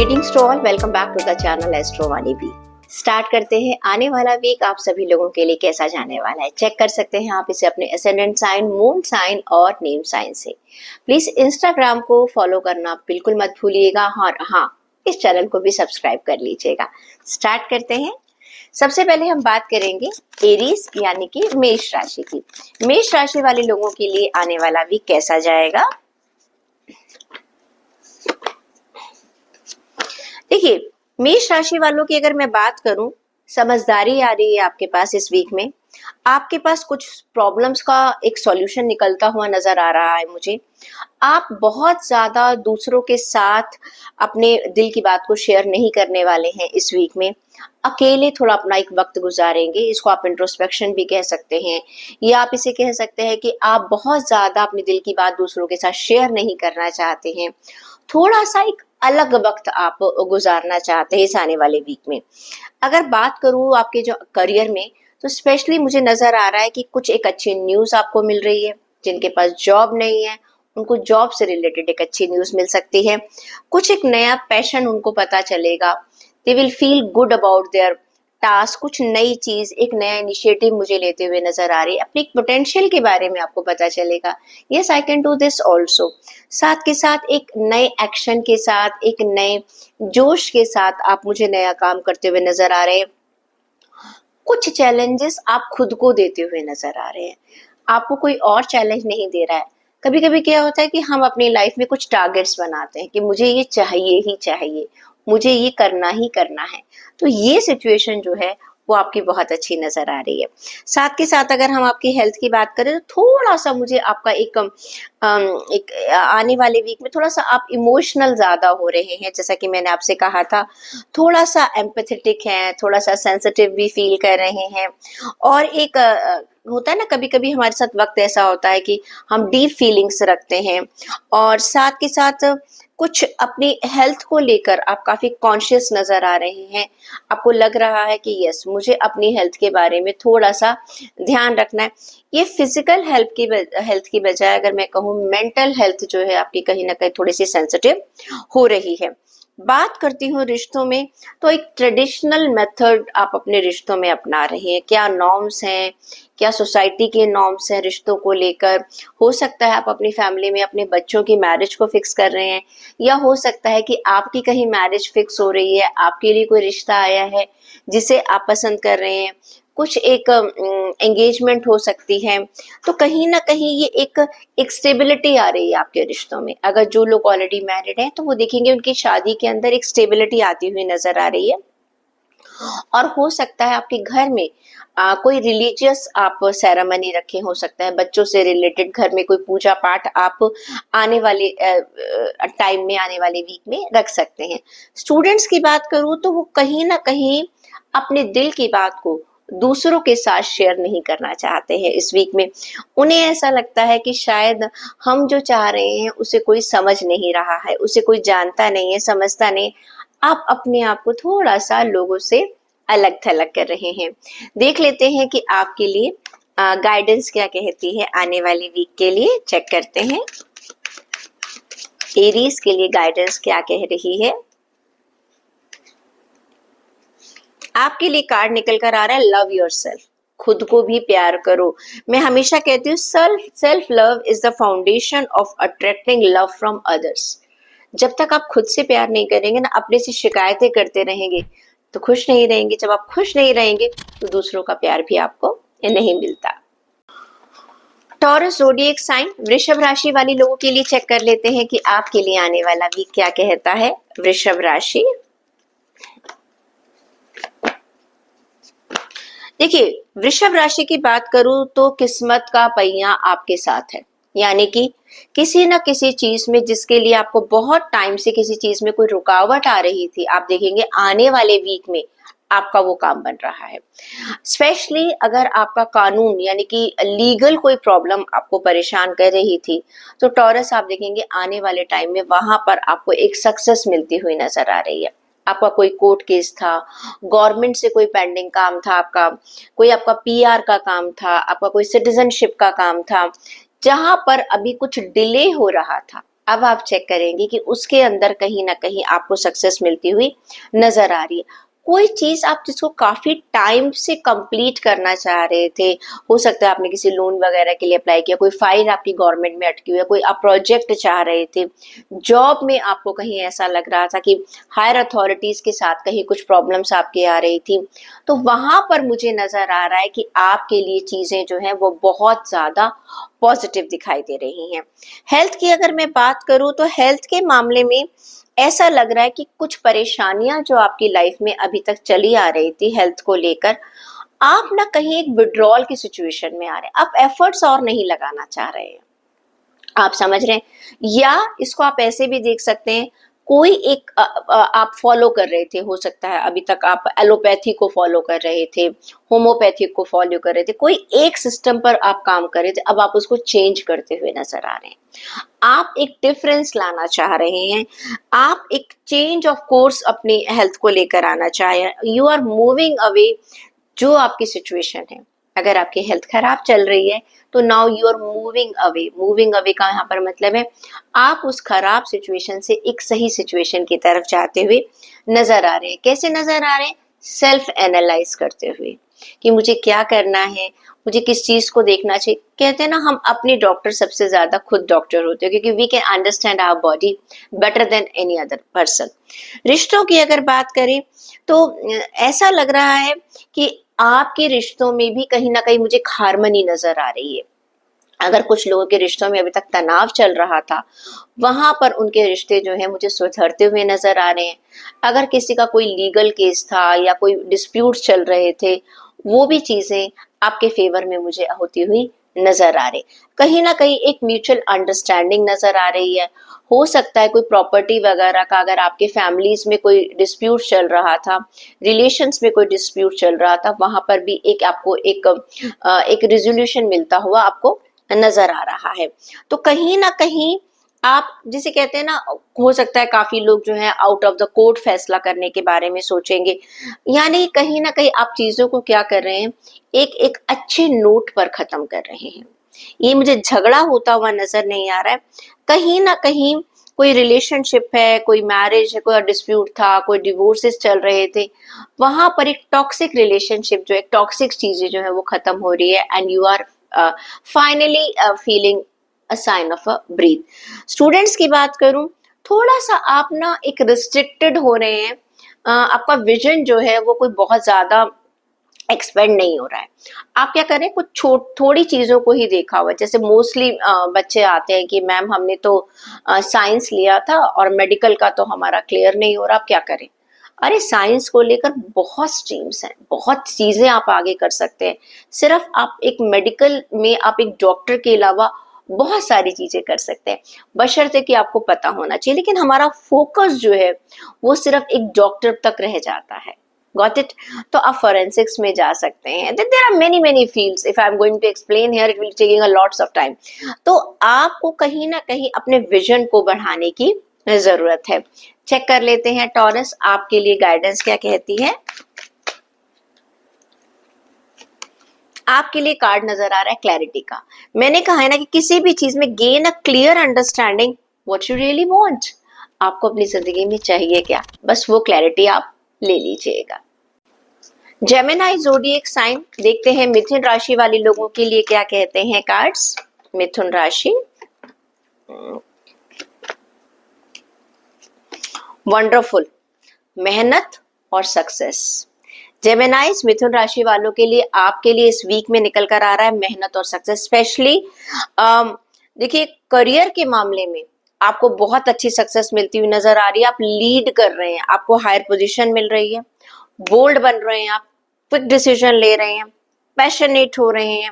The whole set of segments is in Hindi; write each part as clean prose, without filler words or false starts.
Greetings to all, welcome back to the channel astro Vani B. Start करते हैं। आने वाला वीक आप सभी लोगों के लिए कैसा जाने वाला है चेक कर सकते हैं आप इसे अपने एसेंडेंट साइन, मून साइन और नेम साइन से। प्लीज इंस्टाग्राम को फॉलो करना बिल्कुल मत भूलिएगा और हाँ, इस चैनल को भी सब्सक्राइब कर लीजिएगा। स्टार्ट करते हैं। सबसे पहले हम बात करेंगे एरीज यानी कि मेष राशि की। मेष राशि वाले लोगों के लिए आने वाला वीक कैसा जाएगा। देखिए, मेष राशि वालों की अगर मैं बात करूं, समझदारी आ रही है आपके पास इस वीक में। आपके पास कुछ प्रॉब्लम्स का एक सॉल्यूशन निकलता हुआ नजर आ रहा है मुझे। आप बहुत ज्यादा दूसरों के साथ अपने दिल की बात को शेयर नहीं करने वाले हैं इस वीक में। अकेले थोड़ा अपना एक वक्त गुजारेंगे। इसको आप इंट्रोस्पेक्शन भी कह सकते हैं, या आप इसे कह सकते हैं कि आप बहुत ज्यादा अपने दिल की बात दूसरों के साथ शेयर नहीं करना चाहते हैं। थोड़ा सा एक अलग वक्त आप गुजारना चाहते हैं इस आने वाले वीक में। अगर बात करूं आपके जो करियर में, तो स्पेशली मुझे नजर आ रहा है कि कुछ एक अच्छी न्यूज आपको मिल रही है। जिनके पास जॉब नहीं है उनको जॉब से रिलेटेड एक अच्छी न्यूज मिल सकती है। कुछ एक नया पैशन उनको पता चलेगा। They will feel good about their task. कुछ नई चीज, एक नया इनिशिएटिव मुझे लेते हुए नजर आ रही है। अपने पोटेंशियल के बारे में आपको पता चलेगा। Yes, I can do this also. साथ के साथ एक नए एक्शन के साथ, एक नए जोश के साथ आप मुझे नया काम करते हुए नजर आ रहे हैं। कुछ चैलेंजेस आप खुद को देते हुए नजर आ रहे हैं। आपको कोई और चैलेंज नहीं दे रहा है। कभी कभी क्या होता है कि हम अपनी लाइफ में कुछ टारगेट्स बनाते हैं कि मुझे ये चाहिए ही चाहिए, मुझे ये करना ही करना है। तो ये सिचुएशन जो है वो आपकी बहुत अच्छी नजर आ रही है। साथ के साथ अगर हम आपकी हेल्थ की बात करें, तो थोड़ा सा मुझे आपका एक आने वाले वीक में थोड़ा सा आप इमोशनल ज्यादा हो रहे हैं। जैसा कि मैंने आपसे कहा था, थोड़ा सा एम्पैथेटिक हैं, थोड़ा सा सेंसिटिव भी फील कर रहे हैं। और एक होता है ना, कभी कभी हमारे साथ वक्त ऐसा होता है कि हम डीप फीलिंग्स रखते हैं। और साथ के साथ कुछ अपनी हेल्थ को लेकर आप काफी कॉन्शियस नजर आ रहे हैं। आपको लग रहा है कि यस, मुझे अपनी हेल्थ के बारे में थोड़ा सा ध्यान रखना है। ये फिजिकल हेल्थ की बजाय अगर मैं कहूँ, मेंटल हेल्थ जो है आपकी कहीं ना कहीं थोड़ी सी सेंसिटिव हो रही है। बात करती हूँ रिश्तों में, तो एक ट्रेडिशनल मेथड आप अपने रिश्तों में अपना रहे हैं। क्या नॉर्म्स हैं, क्या सोसाइटी के नॉर्म्स हैं रिश्तों को लेकर। हो सकता है आप अपनी फैमिली में अपने बच्चों की मैरिज को फिक्स कर रहे हैं, या हो सकता है कि आपकी कहीं मैरिज फिक्स हो रही है, आपके लिए कोई रिश्ता आया है जिसे आप पसंद कर रहे हैं। कुछ एक एंगेजमेंट हो सकती है। तो कहीं ना कहीं ये एक स्टेबिलिटी आ रही है आपके रिश्तों में। अगर जो लोग ऑलरेडी मैरिड हैं, तो वो देखेंगे उनकी शादी के अंदर एक स्टेबिलिटी आती हुई नजर आ रही है। और हो सकता है आपके घर में कोई रिलीजियस आप सेरेमनी रखे, हो सकता है बच्चों से रिलेटेड घर में कोई पूजा पाठ आप आने वाले टाइम में, आने वाले वीक में रख सकते हैं। स्टूडेंट्स की बात करूं, तो वो कहीं ना कहीं अपने दिल की बात को दूसरों के साथ शेयर नहीं करना चाहते हैं इस वीक में। उन्हें ऐसा लगता है कि शायद हम जो चाह रहे हैं उसे कोई समझ नहीं रहा है, उसे कोई जानता नहीं है, समझता नहीं। आप अपने आप को थोड़ा सा लोगों से अलग थलग कर रहे हैं। देख लेते हैं कि आपके लिए गाइडेंस क्या कहती है आने वाली वीक के लिए। चेक करते हैं एरीज के लिए गाइडेंस क्या कह रही है। आपके लिए कार्ड निकल कर आ रहा है लव योरसेल्फ। खुद को भी प्यार करो। मैं हमेशा कहती हूँ self love is the foundation of attracting love from others. जब तक आप खुद से प्यार नहीं करेंगे ना, अपने से शिकायतें करते रहेंगे, तो खुश नहीं रहेंगे। जब आप खुश नहीं रहेंगे, तो दूसरों का प्यार भी आपको नहीं मिलता। टॉरस ज़ोडिएक साइन, वृषभ राशि वाली लोगों के लिए चेक कर लेते हैं कि आपके लिए आने वाला वीक क्या कहता है। वृषभ राशि, देखिए, वृषभ राशि की बात करूं तो किस्मत का पहिया आपके साथ है। यानी कि किसी न किसी चीज में, जिसके लिए आपको बहुत टाइम से किसी चीज में कोई रुकावट आ रही थी, आप देखेंगे आने वाले वीक में आपका वो काम बन रहा है। स्पेशली अगर आपका कानून यानी कि लीगल कोई प्रॉब्लम आपको परेशान कर रही थी, तो टॉरस आप देखेंगे आने वाले टाइम में वहां पर आपको एक सक्सेस मिलती हुई नजर आ रही है। आपका कोई कोर्ट केस था, गवर्नमेंट से कोई पेंडिंग काम था, आपका कोई आपका पीआर का काम था, आपका कोई सिटीजनशिप का काम था, जहां पर अभी कुछ डिले हो रहा था, अब आप चेक करेंगे कि उसके अंदर कहीं ना कहीं आपको सक्सेस मिलती हुई नजर आ रही है। कोई चीज आप जिसको काफी टाइम से कंप्लीट करना चाह रहे थे, हो सकता है आपने किसी लोन वगैरह के लिए अप्लाई किया, कोई फाइल आपकी गवर्नमेंट में अटकी हुई है, कोई आप प्रोजेक्ट चाह रहे थे, जॉब में आपको कहीं ऐसा लग रहा था कि हायर अथॉरिटीज के साथ कहीं कुछ प्रॉब्लम्स आपके आ रही थी, तो वहां पर मुझे नजर आ रहा है कि आपके लिए चीजें जो है वो बहुत ज्यादा पॉजिटिव दिखाई दे रही हैं। हेल्थ की अगर मैं बात करूं तो हेल्थ के मामले में ऐसा लग रहा है कि कुछ परेशानियां जो आपकी लाइफ में अभी तक चली आ रही थी हेल्थ को लेकर, आप ना कहीं एक विड्रॉल की सिचुएशन में आ रहे हैं, आप एफर्ट्स और नहीं लगाना चाह रहे हैं, आप समझ रहे हैं। या इसको आप ऐसे भी देख सकते हैं, कोई एक आप फॉलो कर रहे थे, हो सकता है अभी तक आप एलोपैथी को फॉलो कर रहे थे, होम्योपैथिक को फॉलो कर रहे थे, कोई एक सिस्टम पर आप काम कर रहे थे, अब आप उसको चेंज करते हुए नजर आ रहे हैं, आप एक डिफरेंस लाना चाह रहे हैं, आप एक चेंज ऑफ कोर्स अपनी हेल्थ को लेकर आना चाह रहे हैं, यू आर मूविंग अवे जो आपकी सिचुएशन है। अगर आपकी हेल्थ खराब चल रही है तो now you are moving away, moving away का यहाँ पर मतलब है आप उस खराब सिचुएशन से एक सही सिचुएशन की तरफ जाते हुए नजर आ रहे हैं। कैसे नजर आ रहे हैं? सेल्फ एनालाइज करते हुए कि मुझे क्या करना है, मुझे किस चीज को देखना चाहिए। कहते हैं ना, हम अपने डॉक्टर सबसे ज्यादा खुद डॉक्टर होते हैं, क्योंकि we can understand our body better than any other person. रिश्तों की अगर बात करें तो ऐसा लग रहा है कि आपके रिश्तों में भी कहीं ना कहीं मुझे हार्मनी नजर आ रही है। अगर कुछ लोगों के रिश्तों में अभी तक तनाव चल रहा था, वहां पर उनके रिश्ते जो है मुझे सुधरते हुए नजर आ रहे हैं। अगर किसी का कोई लीगल केस था या कोई डिस्प्यूट चल रहे थे, वो भी चीजें आपके फेवर में मुझे होती हुई नजर आ रही। कहीं ना कहीं एक म्यूचुअल अंडरस्टैंडिंग नजर आ रही है। हो सकता है कोई प्रॉपर्टी वगैरह का, अगर आपके फैमिलीज में कोई डिस्प्यूट चल रहा था, रिलेशंस में कोई डिस्प्यूट चल रहा था, वहां पर भी एक आपको एक रिजोल्यूशन मिलता हुआ आपको नजर आ रहा है। तो कहीं ना कहीं आप जिसे कहते हैं ना, हो सकता है काफी लोग जो है आउट ऑफ द कोर्ट फैसला करने के बारे में सोचेंगे, यानी कहीं ना कहीं आप चीजों को क्या कर रहे हैं, एक एक अच्छे नोट पर खत्म कर रहे हैं। ये मुझे झगड़ा होता हुआ नजर नहीं आ रहा है। कहीं ना कहीं कोई रिलेशनशिप है, कोई मैरिज है, कोई डिस्प्यूट था, कोई डिवोर्सेस चल रहे थे, वहां पर एक टॉक्सिक रिलेशनशिप जो है, टॉक्सिक चीजें जो है वो खत्म हो रही है, and you are finally feeling a sign off a breath. Students की बात करूं, थोड़ा सा आप ना एक रिस्ट्रिक्टेड हो रहे हैं, आपका विजन जो है वो कोई बहुत ज्यादा एक्सपेंड नहीं हो रहा है। आप क्या करें, कुछ थोड़ी चीजों को ही देखा हुआ है। जैसे मोस्टली बच्चे आते हैं कि मैम हमने तो साइंस लिया था और मेडिकल का तो हमारा क्लियर नहीं हो रहा, आप क्या करें। अरे साइंस को लेकर बहुत स्ट्रीम्स हैं, बहुत चीजें आप आगे कर सकते हैं। सिर्फ आप एक मेडिकल में आप एक डॉक्टर के अलावा बहुत सारी चीजें कर सकते हैं, बशर्ते कि आपको पता होना चाहिए। लेकिन हमारा फोकस जो है वो सिर्फ एक डॉक्टर तक रह जाता है। Got it? तो आप फोरेंसिक्स में जा सकते हैं। There are many many fields, if I am going to explain here it will taking a lots of time. तो आपको कहीं ना कहीं अपने विजन को बढ़ाने की जरूरत है। चेक कर लेते हैं टॉरस आपके लिए गाइडेंस क्या कहती है। आपके लिए कार्ड नजर आ रहा है क्लैरिटी का। मैंने कहा है ना कि किसी भी चीज में gain a clear understanding what you really want. आपको अपनी जिंदगी में चाहिए क्या, बस वो क्लैरिटी आप ले लीजिएगा। जेमिनी ज़ोडिएक साइन देखते हैं मिथुन राशि वाले लोगों के लिए क्या कहते हैं कार्ड्स। मिथुन राशि, वंडरफुल, मेहनत और सक्सेस। जेमिनाइज मिथुन राशि वालों के लिए, आपके लिए इस वीक में निकल कर आ रहा है मेहनत और सक्सेस। स्पेशली देखिए करियर के मामले में आपको बहुत अच्छी सक्सेस मिलती हुई नजर आ रही है। आप लीड कर रहे हैं, आपको हायर पोजीशन मिल रही है, बोल्ड बन रहे हैं, आप क्विक डिसीजन ले रहे हैं, पैशनेट हो रहे हैं।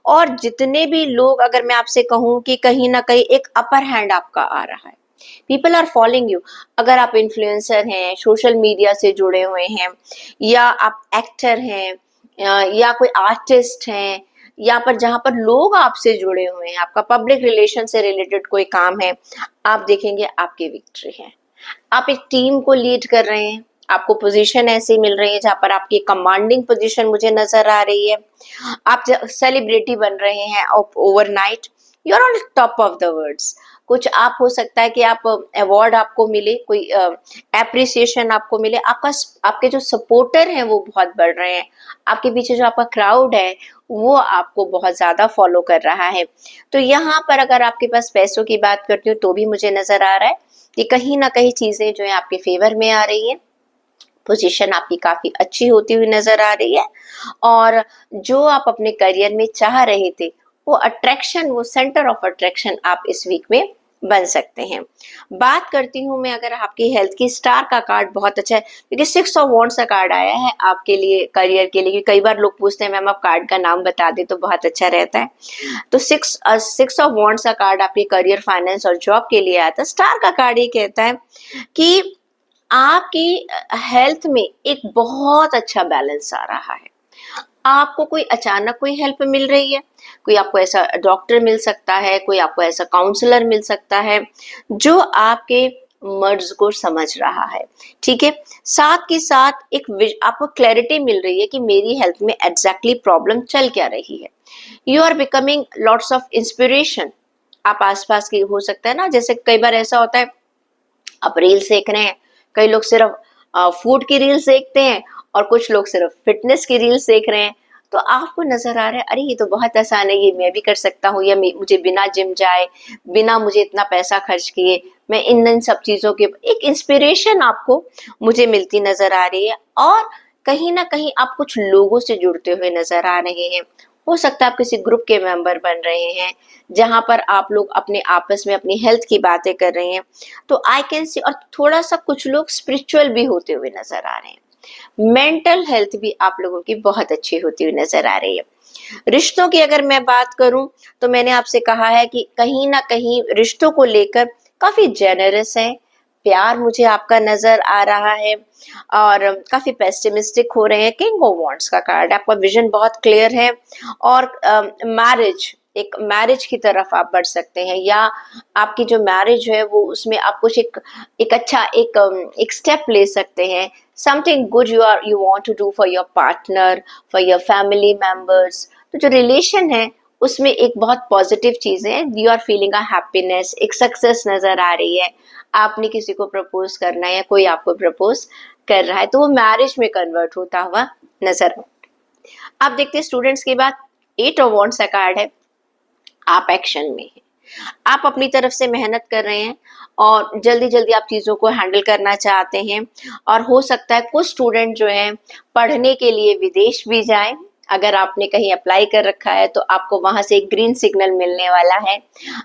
और जितने भी लोग, अगर मैं आपसे कहूं कि कहीं ना कहीं एक अपर हैंड आपका आ रहा है, पीपल आर फॉलोइंग यू। अगर आप इन्फ्लुएंसर हैं, सोशल मीडिया से जुड़े हुए हैं, या आप एक्टर हैं, या कोई आर्टिस्ट हैं, या पर जहां पर लोग आपसे जुड़े हुए हैं, आपका पब्लिक रिलेशन से रिलेटेड कोई काम है, आप देखेंगे आपकी विक्ट्री है। आप एक टीम को लीड कर रहे हैं, आपको पोजीशन ऐसी मिल रही है जहां पर आपकी कमांडिंग पोजीशन मुझे नजर आ रही है। आप सेलिब्रिटी बन रहे हैं overnight, you are on top of the worlds. कुछ आप हो सकता है कि आप अवार्ड आपको मिले, कोई एप्रिसिएशन आपको मिले, आपके जो सपोर्टर हैं वो बहुत बढ़ रहे हैं, आपके पीछे जो आपका क्राउड है वो आपको बहुत ज्यादा फॉलो कर रहा है। तो यहाँ पर अगर आपके पास पैसों की बात करती हूँ तो भी मुझे नजर आ रहा है कि कहीं ना कहीं चीजें जो है आपके फेवर में आ रही है, पोजीशन आपकी काफी अच्छी होती हुई नजर आ रही है, और जो आप अपने करियर में चाह रहे थे वो अट्रैक्शन, वो सेंटर ऑफ अट्रैक्शन आप इस वीक में बन सकते हैं। बात करती हूँ मैं अगर आपकी हेल्थ की, स्टार का कार्ड बहुत अच्छा है क्योंकि 6 ऑफ वॉन्ड्स का कार्ड आया है आपके लिए करियर के लिए। कई बार लोग पूछते हैं मैम आप कार्ड का नाम बता दें तो बहुत अच्छा रहता है। तो 6 ऑफ वॉन्ड्स का कार्ड आपके करियर, फाइनेंस और जॉब के लिए आया था। स्टार का कार्ड ये कहता है कि आपकी हेल्थ में एक बहुत अच्छा बैलेंस आ रहा है। आपको कोई अचानक कोई हेल्प मिल रही है, कोई आपको ऐसा डॉक्टर मिल सकता है, कोई आपको ऐसा काउंसलर मिल सकता है जो आपके मर्ज को समझ रहा है, ठीक है। साथ के साथ आपको क्लैरिटी मिल रही है कि मेरी हेल्थ में एग्जैक्टली प्रॉब्लम चल क्या रही है। You are becoming lots of inspiration. आप आसपास की हो सकता है ना, जैसे कई बार ऐसा होता है आप रील्स देख रहे हैं, कई लोग सिर्फ फूड की रील्स देखते हैं और कुछ लोग सिर्फ फिटनेस की रील्स देख रहे हैं, तो आपको नजर आ रहा है अरे ये तो बहुत आसान है, ये मैं भी कर सकता हूँ, या मुझे बिना जिम जाए, बिना मुझे इतना पैसा खर्च किए मैं इन सब चीजों के एक इंस्पिरेशन आपको मुझे मिलती नजर आ रही है। और कहीं ना कहीं आप कुछ लोगों से जुड़ते हुए नजर आ रहे हैं। हो सकता है आप किसी ग्रुप के मेंबर बन रहे हैं जहां पर आप लोग अपने आपस में अपनी हेल्थ की बातें कर रहे हैं। तो आई कैन सी, और थोड़ा सा कुछ लोग स्पिरिचुअल भी होते हुए नजर आ रहे हैं। मेंटल हेल्थ भी आप लोगों की बहुत अच्छी होती हुई नजर आ रही है। रिश्तों की अगर मैं बात करूं तो मैंने आपसे कहा है कि कहीं ना कहीं रिश्तों को लेकर काफी जेनरस है, प्यार मुझे आपका नजर आ रहा है, और काफी पेसिमिस्टिक हो रहे हैं। किंग ऑफ वॉन्ड्स का कार्ड, आपका विजन बहुत क्लियर है, और एक मैरिज की तरफ आप बढ़ सकते हैं, या आपकी जो मैरिज है वो उसमें आप कुछ एक अच्छा एक स्टेप ले सकते हैं। Something good you want to do for your partner, for your family members. तो जो रिलेशन है उसमें एक बहुत पॉजिटिव चीजें हैं। You are feeling a happiness, एक सक्सेस नजर आ रही है। आपने किसी को प्रपोज करना है या कोई आपको प्रपोज कर रहा है तो वो मैरिज में कन्वर्ट होता हुआ नजर। अब देखते हैं स्टूडेंट्स की बात। 8 ऑफ वॉन्ड्स का कार्ड है, आप एक्शन में हैं, आप अपनी तरफ से मेहनत कर रहे हैं और जल्दी जल्दी आप चीजों को हैंडल करना चाहते हैं। और हो सकता है कुछ स्टूडेंट जो है पढ़ने के लिए विदेश भी जाएं। अगर आपने कहीं अप्लाई कर रखा है तो आपको वहां से एक ग्रीन सिग्नल मिलने वाला है,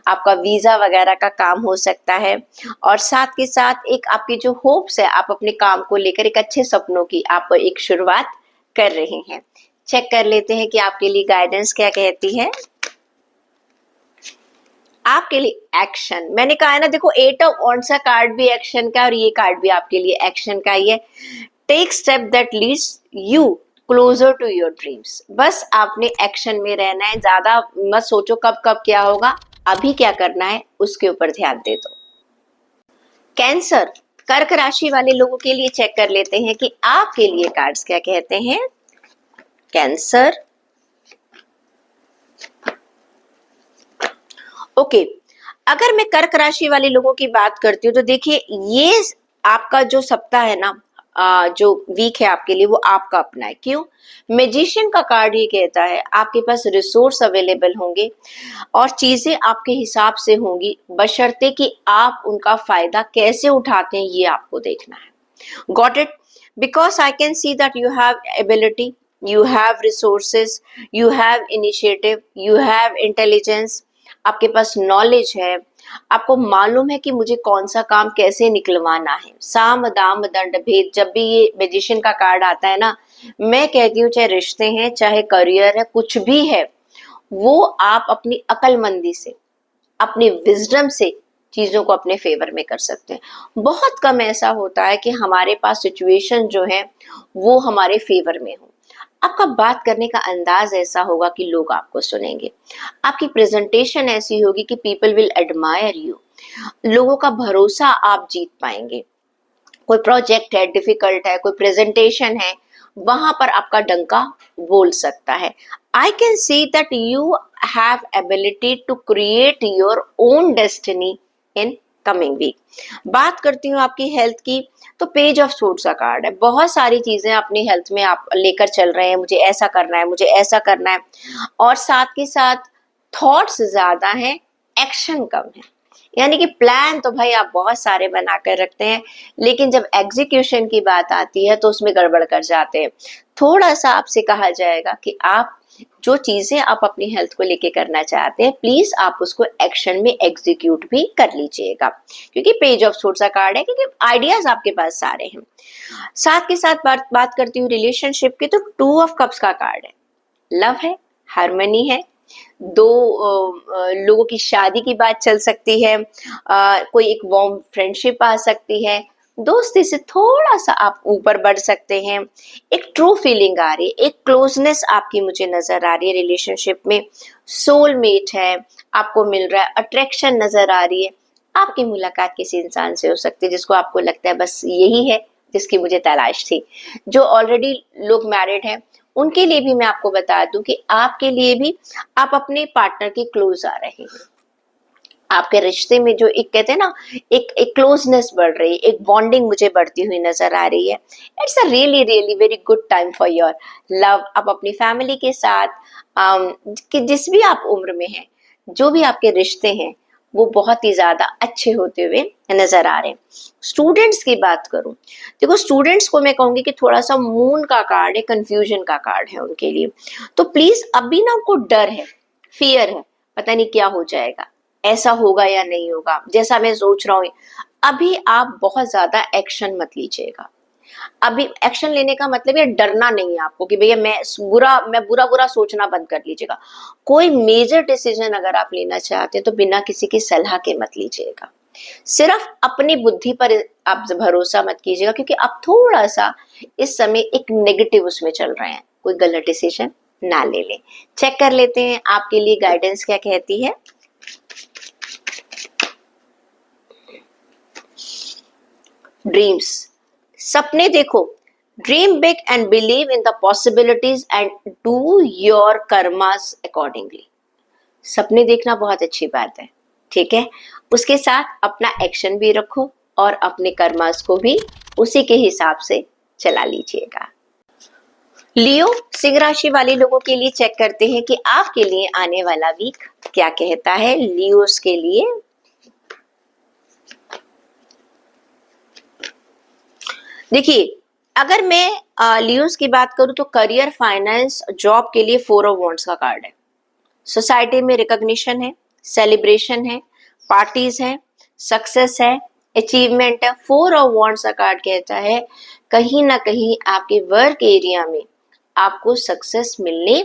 आपका वीजा वगैरह का काम हो सकता है। और साथ के साथ एक आपकी जो होप्स है, आप अपने काम को लेकर एक अच्छे सपनों की आप एक शुरुआत कर रहे हैं। चेक कर लेते हैं कि आपके लिए गाइडेंस क्या कहती है। आपके लिए एक्शन, मैंने कहा है ना, देखो 8 ऑफ वॉन्ड्स का कार्ड भी एक्शन का और ये कार्ड भी आपके लिए एक्शन का ही है। Take step that leads you closer to your dreams. बस आपने एक्शन में रहना है, ज्यादा मत सोचो कब कब क्या होगा, अभी क्या करना है उसके ऊपर ध्यान दे दो। कैंसर, कर्क राशि वाले लोगों के लिए चेक कर लेते हैं कि आपके लिए कार्ड्स क्या कहते हैं। कैंसर, ओके अगर मैं कर्क राशि वाले लोगों की बात करती हूँ तो देखिए ये आपका जो सप्ताह है ना, जो वीक है आपके लिए वो आपका अपना है। क्यों? मैजिशियन का कार्ड ये कहता है आपके पास रिसोर्स अवेलेबल होंगे और चीजें आपके हिसाब से होंगी, बशर्ते कि आप उनका फायदा कैसे उठाते हैं ये आपको देखना है। Got it? Because I can see that you have ability, you have resources, you have initiative, you have intelligence, आपके पास नॉलेज है, आपको मालूम है कि मुझे कौन सा काम कैसे निकलवाना है। साम दाम दंड भेद, जब भी ये मैजिशियन का कार्ड आता है ना, मैं कहती हूँ चाहे रिश्ते हैं चाहे करियर है कुछ भी है, वो आप अपनी अक्लमंदी से, अपनी विजडम से चीजों को अपने फेवर में कर सकते हैं। बहुत कम ऐसा होता है कि हमारे पास सिचुएशन जो है वो हमारे फेवर में हो। आपका बात करने का अंदाज ऐसा होगा कि लोग आपको सुनेंगे, आपकी प्रेजेंटेशन ऐसी होगी कि पीपल विल एडमायर यू, लोगों का भरोसा आप जीत पाएंगे। कोई प्रोजेक्ट है, डिफिकल्ट है, कोई प्रेजेंटेशन है, वहां पर आपका डंका बोल सकता है। I can see that you have ability to create your own destiny in coming week. बात करती हूँ आपकी हेल्थ की, तो पेज ऑफ सोर्ड्स का कार्ड है। बहुत सारी चीजें अपनी हेल्थ में आप लेकर चल रहे हैं, मुझे ऐसा करना है, मुझे ऐसा करना है, और साथ के साथ थॉट्स ज्यादा हैं, एक्शन कम है। यानी कि प्लान तो भाई आप बहुत सारे बना कर रखते हैं, लेकिन जब एग्जीक्यूशन की बात आती है तो उसमें गड़बड़ कर जाते हैं। थोड़ा सा आपसे कहा जाएगा कि आप जो चीजें आप अपनी हेल्थ को लेके करना चाहते हैं, प्लीज आप उसको एक्शन में एग्जीक्यूट भी कर लीजिएगा, क्योंकि पेज ऑफ सोर्ड्स का कार्ड है, क्योंकि आइडियाज आपके पास सारे हैं। साथ के साथ बात करती हूँ रिलेशनशिप की, तो 2 ऑफ कप्स का कार्ड है। लव है, हार्मनी है, दो लोगों की शादी की बात चल सकती है, कोई एक वार्म फ्रेंडशिप आ सकती है, दोस्ती से थोड़ा सा आप ऊपर बढ़ सकते हैं, एक ट्रू फीलिंग आ रही है, एक क्लोजनेस आपकी मुझे नजर आ रही है रिलेशनशिप में, सोलमेट है आपको मिल रहा है, अट्रैक्शन नजर आ रही है। आपकी मुलाकात किसी इंसान से हो सकती है जिसको आपको लगता है बस यही है जिसकी मुझे तलाश थी। जो ऑलरेडी लोग मैरिड हैं उनके लिए भी मैं आपको बता दूं कि आपके लिए भी आप अपने पार्टनर के क्लोज आ रहे हैं। आपके रिश्ते में जो एक कहते हैं ना, एक क्लोजनेस बढ़ रही है, एक बॉन्डिंग मुझे बढ़ती हुई नजर आ रही है। It's a really really very good time for your love. आप अपनी फैमिली के साथ कि जिस भी आप उम्र में हैं, जो भी आपके रिश्ते हैं वो बहुत ही ज्यादा अच्छे होते हुए नजर आ रहे हैं। स्टूडेंट्स की बात करूं, देखो स्टूडेंट्स को मैं कहूंगी कि थोड़ा सा मून का कार्ड है, कंफ्यूजन का कार्ड है उनके लिए। तो प्लीज अभी ना उनको डर है, फियर है, पता नहीं क्या हो जाएगा, ऐसा होगा या नहीं होगा जैसा मैं सोच रहा हूँ। अभी आप बहुत ज्यादा एक्शन मत लीजिएगा। अभी एक्शन लेने का मतलब ये डरना नहीं है आपको कि भैया मैं बुरा बुरा सोचना बंद कर लीजिएगा। कोई मेजर डिसीजन अगर आप लेना चाहते हैं तो बिना किसी की सलाह के मत लीजिएगा। सिर्फ अपनी बुद्धि पर आप भरोसा मत कीजिएगा, क्योंकि आप थोड़ा सा इस समय एक नेगेटिव उसमें चल रहे हैं। कोई गलत डिसीजन ना ले लें। चेक कर लेते हैं आपके लिए गाइडेंस क्या कहती है। ड्रीम्स, सपने देखो, dream big and believe in the possibilities and do your karmas accordingly. सपने देखना बहुत अच्छी बात है, ठीक है, उसके साथ अपना एक्शन भी रखो और अपने कर्मास को भी उसी के हिसाब से चला लीजिएगा। लियो, सिंह राशि वाले लोगों के लिए चेक करते हैं कि आपके लिए आने वाला वीक क्या कहता है लियोस के लिए। देखिए, अगर मैं लियोस की बात करूं तो करियर, फाइनेंस, जॉब के लिए 4 ऑफ वॉन्ड्स का कार्ड है। सोसाइटी में रिकॉग्निशन है, सेलिब्रेशन है, पार्टीज है, सक्सेस है, अचीवमेंट है। 4 ऑफ वॉन्ड्स का कार्ड कहता है कहीं ना कहीं आपके वर्क एरिया में आपको सक्सेस मिलने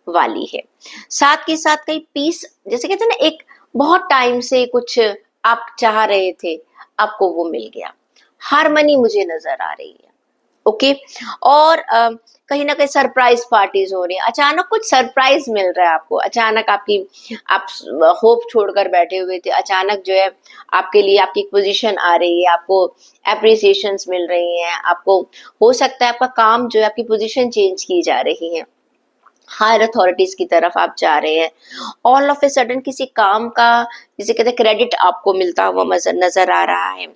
वाली है। साथ के साथ कहीं पीस, जैसे कहते हैं ना, एक बहुत टाइम से कुछ आप चाह रहे थे, आपको वो मिल गया। हार्मनी मुझे नजर आ रही है, ओके। और कहीं ना कहीं सरप्राइज पार्टीज हो रही है, अचानक कुछ सरप्राइज मिल रहा है आपको, अचानक आप होप छोड़कर बैठे हुए थे, अचानक जो है आपके लिए आपकी पोजीशन आ रही है, आपको एप्रिसिएशंस मिल रही हैं, आपको हो सकता है आपका काम जो है, आपकी पोजीशन चेंज की जा रही है, हायर अथॉरिटीज की तरफ आप जा रहे हैं। ऑल ऑफ ए सडन किसी काम का, जिसे कहते हैं, क्रेडिट आपको मिलता हुआ नजर आ रहा है।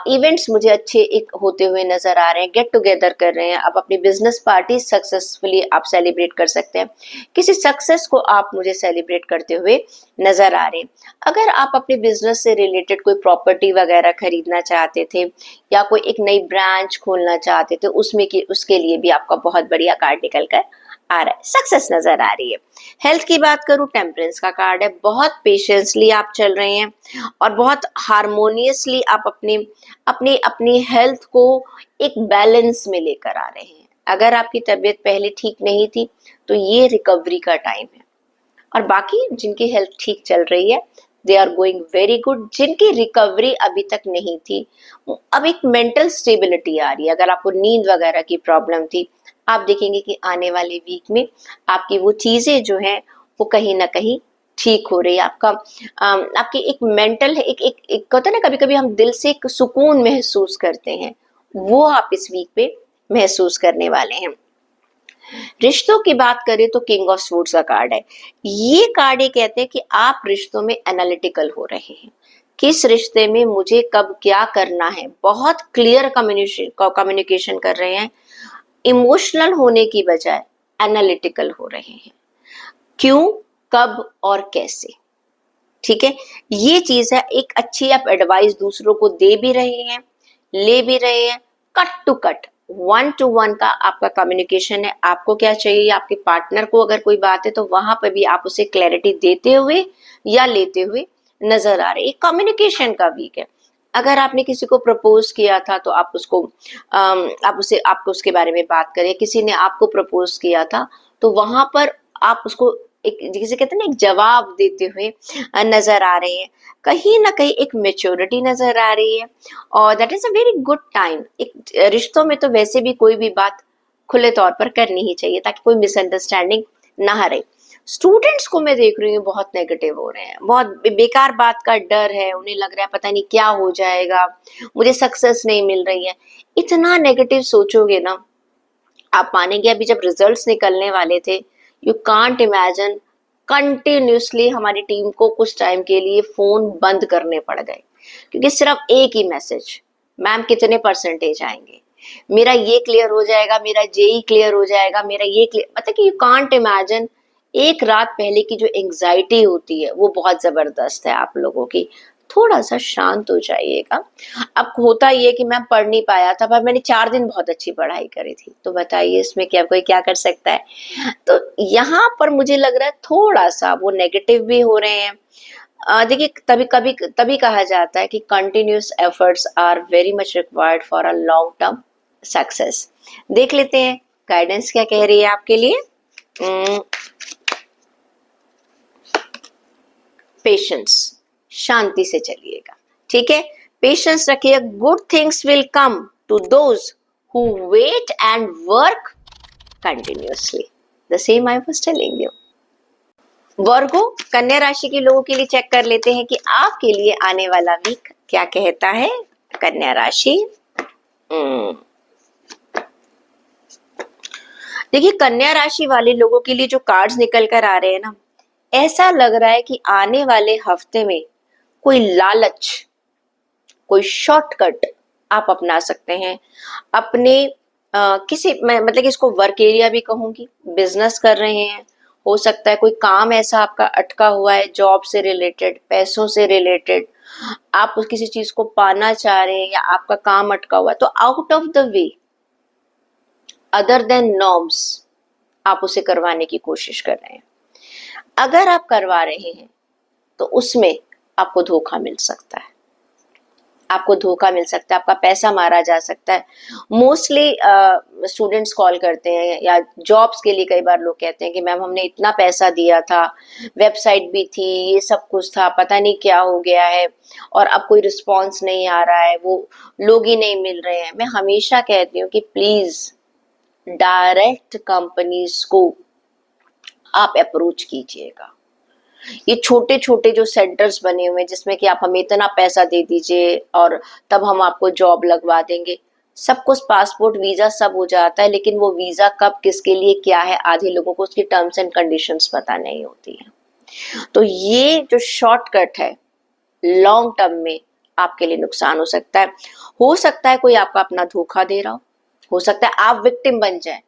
इवेंट्स मुझे अच्छे एक होते हुए नजर आ रहे हैं, गेट टुगेदर कर रहे हैं, आप अपनी बिजनेस पार्टी सक्सेसफुली आप सेलिब्रेट कर सकते हैं। किसी सक्सेस को आप मुझे सेलिब्रेट करते हुए नजर आ रहे हैं। अगर आप अपने बिजनेस से रिलेटेड कोई प्रॉपर्टी वगैरह खरीदना चाहते थे या कोई एक नई ब्रांच खोलना चाहते थे, उसके लिए भी आपका बहुत बढ़िया कार्ड निकल कर आ रहा है, सक्सेस नजर आ रही है। हेल्थ की बात करूं, टेम्परेंस का कार्ड है। बहुत पेशेंसली आप चल रहे हैं और बहुत हारमोनियसली आप अपनी हेल्थ को एक बैलेंस में लेकर आ रहे हैं। अगर आपकी तबीयत पहले ठीक नहीं थी तो ये रिकवरी का टाइम है। और बाकी जिनकी हेल्थ ठीक चल रही है, they are going very good. जिनकी रिकवरी अभी तक नहीं थी, अब एक मेंटल स्टेबिलिटी आ रही है। अगर आपको नींद वगैरह की प्रॉब्लम थी, आप देखेंगे कि आने वाले वीक में आपकी वो चीजें जो हैं वो कहीं ना कहीं ठीक हो रही है। आपकी एक मेंटल एक होता है ना, कभी कभी हम दिल से एक सुकून महसूस करते हैं, वो आप इस वीक पे महसूस करने वाले हैं। रिश्तों की बात करें तो किंग ऑफ स्वॉर्ड्स का कार्ड है। ये कार्ड ये कहते हैं कि आप रिश्तों में एनालिटिकल हो रहे हैं, किस रिश्ते में मुझे कब क्या करना है, बहुत क्लियर कम्युनिकेशन कर रहे हैं। इमोशनल होने की बजाय एनालिटिकल हो रहे हैं, क्यों, कब और कैसे। ठीक है, ये चीज है। एक अच्छी आप एडवाइस दूसरों को दे भी रहे हैं, ले भी रहे हैं, cut to cut, one to one का आपका कम्युनिकेशन है। आपको क्या चाहिए, आपके पार्टनर को अगर कोई बात है तो वहां पर भी आप उसे क्लैरिटी देते हुए या लेते हुए नजर आ रहे हैं। कम्युनिकेशन का वीक है। अगर आपने किसी को प्रपोज किया था तो आप उसको आपको उसके बारे में बात करें। किसी ने आपको प्रपोज किया था तो वहां पर आप उसको एक, जिसे कहते हैं ना, एक जवाब देते हुए नजर आ रहे हैं। कहीं ना कहीं एक मेच्योरिटी नजर आ रही है, और that is a very good time. एक रिश्तों में तो वैसे भी कोई भी बात खुले तौर पर करनी ही चाहिए ताकि कोई मिसअंडरस्टैंडिंग ना रहे। स्टूडेंट्स को मैं देख रही हूँ बहुत नेगेटिव हो रहे हैं, बहुत बेकार बात का डर है, उन्हें लग रहा है पता नहीं क्या हो जाएगा, मुझे सक्सेस नहीं मिल रही है। इतना नेगेटिव सोचोगे ना, आप मानेंगे अभी जब रिजल्ट्स निकलने वाले थे, यू कांट इमेजिन, कंटिन्यूसली हमारी टीम को कुछ टाइम के लिए फोन बंद करने पड़ गए, क्योंकि सिर्फ एक ही मैसेज, मैम कितने परसेंटेज आएंगे, मेरा ये क्लियर हो जाएगा, मेरा जेई क्लियर हो जाएगा, मेरा ये क्लियर, मतलब कि यू कांट इमेजिन। एक रात पहले की जो एंग्जाइटी होती है वो बहुत जबरदस्त है आप लोगों की। थोड़ा सा शांत हो जाइएगा। अब होता ये कि मैं पढ़ नहीं पाया था, पर मैंने 4 दिन बहुत अच्छी पढ़ाई करी थी, तो बताइए इसमें क्या कोई क्या कर सकता है। तो यहाँ पर मुझे लग रहा है थोड़ा सा वो नेगेटिव भी हो रहे हैं। देखिए, तभी कहा जाता है कि continuous efforts are very much required for a long term success. देख लेते हैं गाइडेंस क्या कह रही है आपके लिए। पेशेंस, शांति से चलिएगा। ठीक है, पेशेंस रखिए। Good things will come to those who wait and work continuously, the same I was telling you. Virgo, कन्या राशि के लोगों के लिए चेक कर लेते हैं कि आपके लिए आने वाला वीक क्या कहता है। कन्या राशि, देखिए कन्या राशि वाले लोगों के लिए जो कार्ड्स निकल कर आ रहे हैं ना, ऐसा लग रहा है कि आने वाले हफ्ते में कोई लालच, कोई शॉर्टकट आप अपना सकते हैं अपने किसी, मैं मतलब कि इसको वर्क एरिया भी कहूंगी, बिजनेस कर रहे हैं, हो सकता है कोई काम ऐसा आपका अटका हुआ है, जॉब से रिलेटेड, पैसों से रिलेटेड, आप उस किसी चीज को पाना चाह रहे हैं या आपका काम अटका हुआ है, तो out of the way, other than norms, आप उसे करवाने की कोशिश कर रहे हैं। अगर आप करवा रहे हैं तो उसमें आपको धोखा मिल सकता है, आपको धोखा मिल सकता है, आपका पैसा मारा जा सकता है। मोस्टली स्टूडेंट्स कॉल करते हैं या जॉब्स के लिए कई बार लोग कहते हैं कि मैम हमने इतना पैसा दिया था, वेबसाइट भी थी, ये सब कुछ था, पता नहीं क्या हो गया है और अब कोई रिस्पॉन्स नहीं आ रहा है, वो लोग ही नहीं मिल रहे हैं। मैं हमेशा कहती हूँ कि प्लीज डायरेक्ट कंपनीज को आप अप्रोच कीजिएगा। ये छोटे छोटे जो सेंटर्स बने हुए हैं जिसमें कि आप हमें इतना पैसा दे दीजिए और तब हम आपको जॉब लगवा देंगे, सब कुछ पासपोर्ट वीजा सब हो जाता है, लेकिन वो वीजा कब किसके लिए क्या है, आधे लोगों को उसकी टर्म्स एंड कंडीशंस पता नहीं होती है। तो ये जो शॉर्टकट है लॉन्ग टर्म में आपके लिए नुकसान हो सकता है कोई आपका अपना धोखा दे रहा हो सकता है आप विक्टिम बन जाए।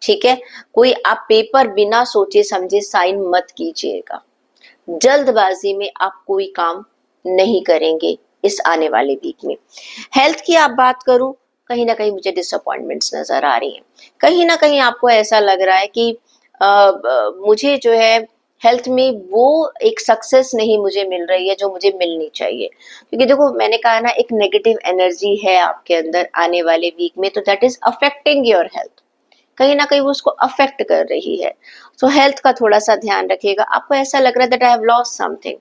ठीक है, कोई आप पेपर बिना सोचे समझे साइन मत कीजिएगा। जल्दबाजी में आप कोई काम नहीं करेंगे इस आने वाले वीक में। हेल्थ की आप बात करूं, कहीं ना कहीं मुझे डिसअपॉइंटमेंट्स नजर आ रही हैं। कहीं ना कहीं आपको ऐसा लग रहा है कि मुझे जो है हेल्थ में वो एक सक्सेस नहीं मुझे मिल रही है जो मुझे मिलनी चाहिए। क्योंकि देखो मैंने कहा ना, एक नेगेटिव एनर्जी है आपके अंदर आने वाले वीक में, तो that is affecting your health, कहीं ना कहीं वो उसको अफेक्ट कर रही है। तो हेल्थ का थोड़ा सा ध्यान रखिएगा। आपको ऐसा लग रहा है that I have lost something,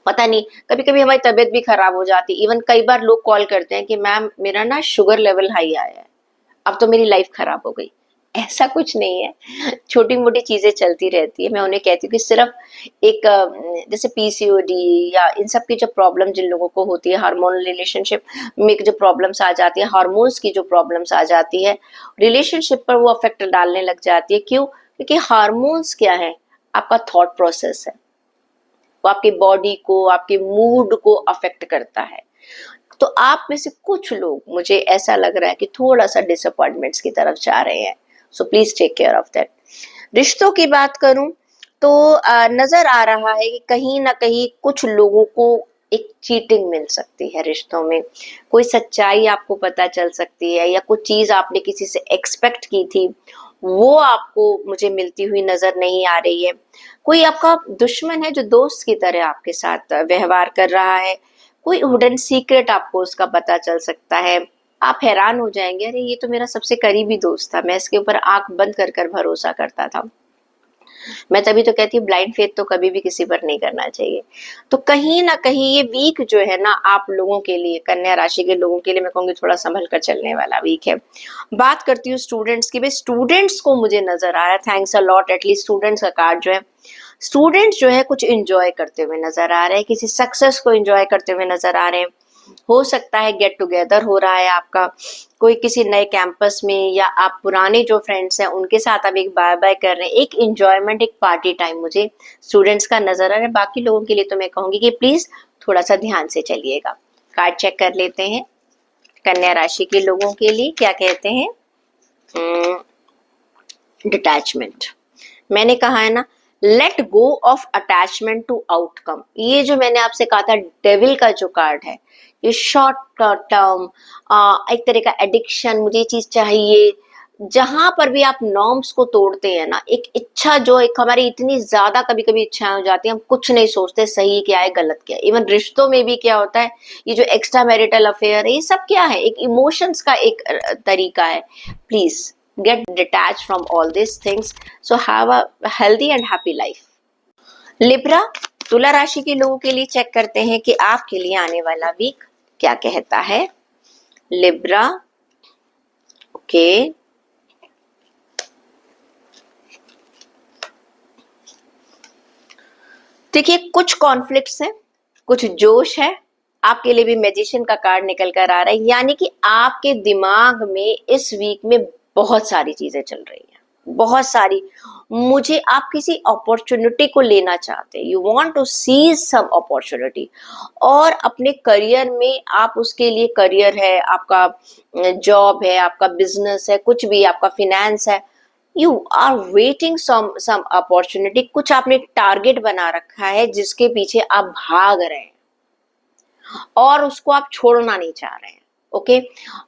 पता नहीं, कभी कभी हमारी तबीयत भी खराब हो जाती है। इवन कई बार लोग कॉल करते हैं कि मैम मेरा ना शुगर लेवल हाई आया है, अब तो मेरी लाइफ खराब हो गई। ऐसा कुछ नहीं है, छोटी मोटी चीजें चलती रहती है। मैं उन्हें कहती हूँ कि सिर्फ एक जैसे पीसीओडी या इन सब की जो प्रॉब्लम जिन लोगों को होती है, हार्मोनल रिलेशनशिप में जो प्रॉब्लम्स आ जाती है, हार्मोन्स की जो प्रॉब्लम्स आ जाती है, रिलेशनशिप पर वो अफेक्ट डालने लग जाती है। क्यों? क्योंकि हार्मोन्स क्या है, आपका थॉट प्रोसेस है। वो आपके बॉडी को, आपके मूड को अफेक्ट करता है। तो आप में से कुछ लोग, मुझे ऐसा लग रहा है कि थोड़ा सा डिसअपॉइंटमेंट्स की तरफ जा रहे हैं, so please take care of that. रिश्तों की बात करूं तो नजर आ रहा है कि कहीं ना कहीं कुछ लोगों को एक चीटिंग मिल सकती है रिश्तों में। कोई सच्चाई आपको पता चल सकती है, या कुछ चीज आपने किसी से एक्सपेक्ट की थी वो आपको मुझे मिलती हुई नजर नहीं आ रही है। कोई आपका दुश्मन है जो दोस्त की तरह आपके साथ व्यवहार कर रहा है। कोई हिडन सीक्रेट आपको उसका पता चल सकता है। आप हैरान हो जाएंगे, अरे ये तो मेरा सबसे करीबी दोस्त था, मैं इसके ऊपर आंख बंद कर कर भरोसा करता था। मैं तभी तो कहती हूँ ब्लाइंड फेथ तो कभी भी किसी पर नहीं करना चाहिए। तो कहीं ना कहीं ये वीक जो है ना, आप लोगों के लिए, कन्या राशि के लोगों के लिए, मैं कहूंगी थोड़ा संभल कर चलने वाला वीक है। बात करती हूँ स्टूडेंट्स की। भाई स्टूडेंट्स को मुझे नजर आ रहा है, thanks a lot, at least students का कार्ड जो है, स्टूडेंट्स जो है कुछ इंजॉय करते हुए नजर आ रहे हैं, किसी सक्सेस को इंजॉय करते हुए नजर आ रहे हैं। हो सकता है गेट टुगेदर हो रहा है आपका कोई किसी नए कैंपस में, या आप पुराने जो फ्रेंड्स हैं उनके साथ आप एक बाय बाय कर रहे हैं। एक इंजॉयमेंट, एक पार्टी टाइम मुझे स्टूडेंट्स का नजर आ रहा है। बाकी लोगों के लिए तो मैं कहूंगी कि प्लीज थोड़ा सा ध्यान से चलिएगा। कार्ड चेक कर लेते हैं कन्या राशि के लोगों के लिए क्या कहते हैं। डिटैचमेंट, मैंने कहा है ना, let go of attachment to outcome. ये जो मैंने आपसे कहा था डेविल का जो कार्ड है, ये शॉर्ट टर्म एक तरह का एडिक्शन, मुझे ये चीज चाहिए। जहां पर भी आप नॉर्म्स को तोड़ते हैं ना, एक इच्छा जो एक हमारी इतनी ज्यादा कभी कभी इच्छाएं हो जाती है, हम कुछ नहीं सोचते सही क्या है गलत क्या है। इवन रिश्तों में भी क्या होता है, ये जो एक्स्ट्रा मैरिटल अफेयर है, ये सब क्या है, एक इमोशंस का एक तरीका है। Please get detached from all these things, so have a healthy and happy life. Libra, तुला राशि के लोगों के लिए चेक करते हैं कि आपके लिए आने वाला वीक क्या कहता है। लिब्रा, ओके, देखिए कुछ कॉन्फ्लिक्ट्स हैं, कुछ जोश है। आपके लिए भी मैजिशियन का कार्ड निकल कर आ रहा है, यानी कि आपके दिमाग में इस वीक में बहुत सारी चीजें चल रही हैं, बहुत सारी। मुझे आप किसी अपॉर्चुनिटी को लेना चाहते हैं, you want to seize some opportunity, और अपने करियर में आप उसके लिए, करियर है आपका, जॉब है आपका, बिजनेस है, कुछ भी आपका, फिनेंस है, you are waiting some opportunity. कुछ आपने टारगेट बना रखा है जिसके पीछे आप भाग रहे हैं और उसको आप छोड़ना नहीं चाह रहे हैं। ओके,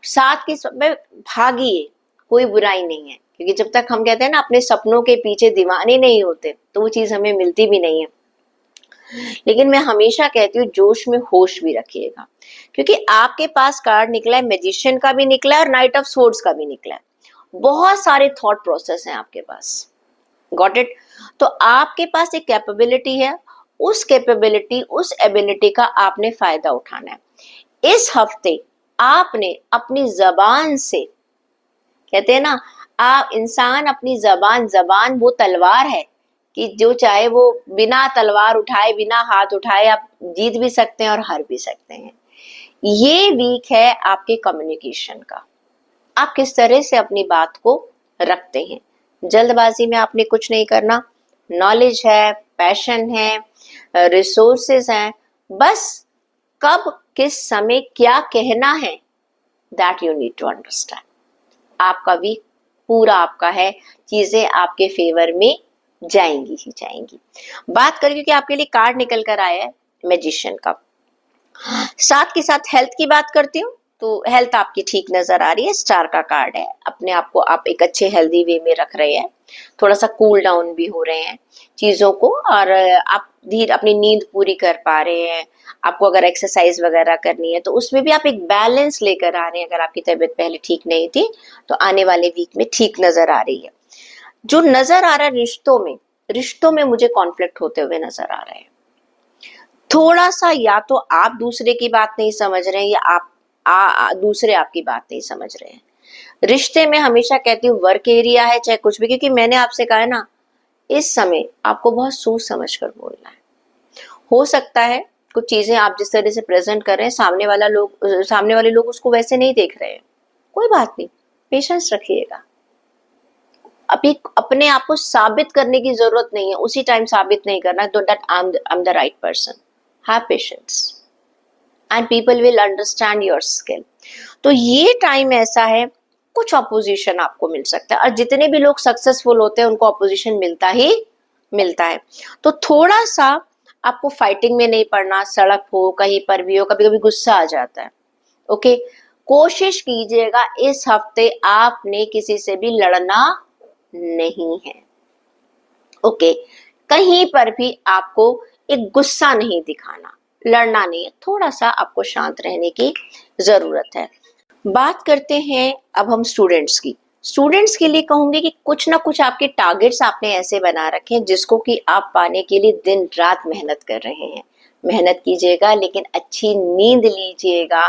साथ के समय भागिए, कोई बुराई नहीं है, क्योंकि जब तक हम कहते हैं ना अपने सपनों के पीछे दीवाने नहीं होते तो वो चीज हमें मिलती भी नहीं है। लेकिन मैं हमेशा कहती हूँ जोश में होश भी रखिएगा, क्योंकि आपके पास कार्ड निकला है, मैजिशियन का भी निकला है और नाइट ऑफ सोर्ड्स का भी निकला है। बहुत सारे थॉट प्रोसेस हैं आपके पास, गॉट इट। तो आपके पास एक कैपेबिलिटी है, उस कैपेबिलिटी, उस एबिलिटी का आपने फायदा उठाना है। इस हफ्ते आपने अपनी जबान से, कहते हैं ना, आप इंसान अपनी जबान, जबान वो तलवार है कि जो चाहे वो बिना तलवार उठाए, बिना हाथ उठाए आप जीत भी सकते हैं और हार भी सकते हैं। ये वीक है आपके कम्युनिकेशन का, आप किस तरह से अपनी बात को रखते हैं। जल्दबाजी में आपने कुछ नहीं करना, नॉलेज है, पैशन है, रिसोर्सेज हैं, बस कब किस समय क्या कहना है, that you need to understand. आपका वीक पूरा आपका है, चीजें आपके फेवर में जाएंगी ही जाएंगी। बात करें, क्योंकि आपके लिए कार्ड निकल कर आया है मैजिशियन का, साथ के साथ हेल्थ की बात करती हूँ तो हेल्थ आपकी ठीक नजर आ रही है। स्टार का कार्ड है, अपने आप को आप एक अच्छे हेल्दी वे में रख रहे हैं, थोड़ा सा कूल डाउन भी हो रहे हैं चीजों को, और आप धीरे अपनी नींद पूरी कर पा रहे हैं। आपको अगर एक्सरसाइज वगैरह करनी है तो उसमें भी आप एक बैलेंस लेकर आ रहे हैं। अगर आपकी तबीयत पहले ठीक नहीं थी तो आने वाले वीक में ठीक नजर आ रही है। जो नजर आ रहा है रिश्तों में मुझे कॉन्फ्लिक्ट होते हुए नजर आ रहे हैं। थोड़ा सा या तो आप दूसरे की बात नहीं समझ रहे हैं, या आप दूसरे आपकी बात नहीं समझ रहे हैं। रिश्ते में हमेशा कहती हूँ वर्क एरिया है चाहे कुछ भी, क्योंकि मैंने आपसे कहा है ना, इस समय आपको बहुत सोच समझ कर बोलना है। हो सकता है कुछ चीजें आप जिस तरह से प्रेजेंट कर रहे हैं, सामने वाले लोग उसको वैसे नहीं देख रहे हैं, कोई बात नहीं, पेशेंस रखिएगा। अभी अपने आप को साबित करने की जरूरत नहीं है, उसी टाइम साबित नहीं करना that I am the right person. Have patience and people will understand your skill. तो ये टाइम ऐसा है, कुछ ऑपोजिशन आपको मिल सकता है, और जितने भी लोग सक्सेसफुल होते हैं उनको ऑपोजिशन मिलता ही मिलता है। तो थोड़ा सा आपको फाइटिंग में नहीं पड़ना, सड़क हो कहीं पर भी हो, कभी कभी गुस्सा आ जाता है, ओके। कोशिश कीजिएगा इस हफ्ते आपने किसी से भी लड़ना नहीं है, ओके। कहीं पर भी आपको एक गुस्सा नहीं दिखाना, लड़ना नहीं है, थोड़ा सा आपको शांत रहने की जरूरत है। बात करते हैं अब हम स्टूडेंट्स की। स्टूडेंट्स के लिए कहूंगी कि कुछ ना कुछ आपके टारगेट्स आपने ऐसे बना रखे हैं जिसको कि आप पाने के लिए दिन रात मेहनत कर रहे हैं। मेहनत कीजिएगा, लेकिन अच्छी नींद लीजिएगा।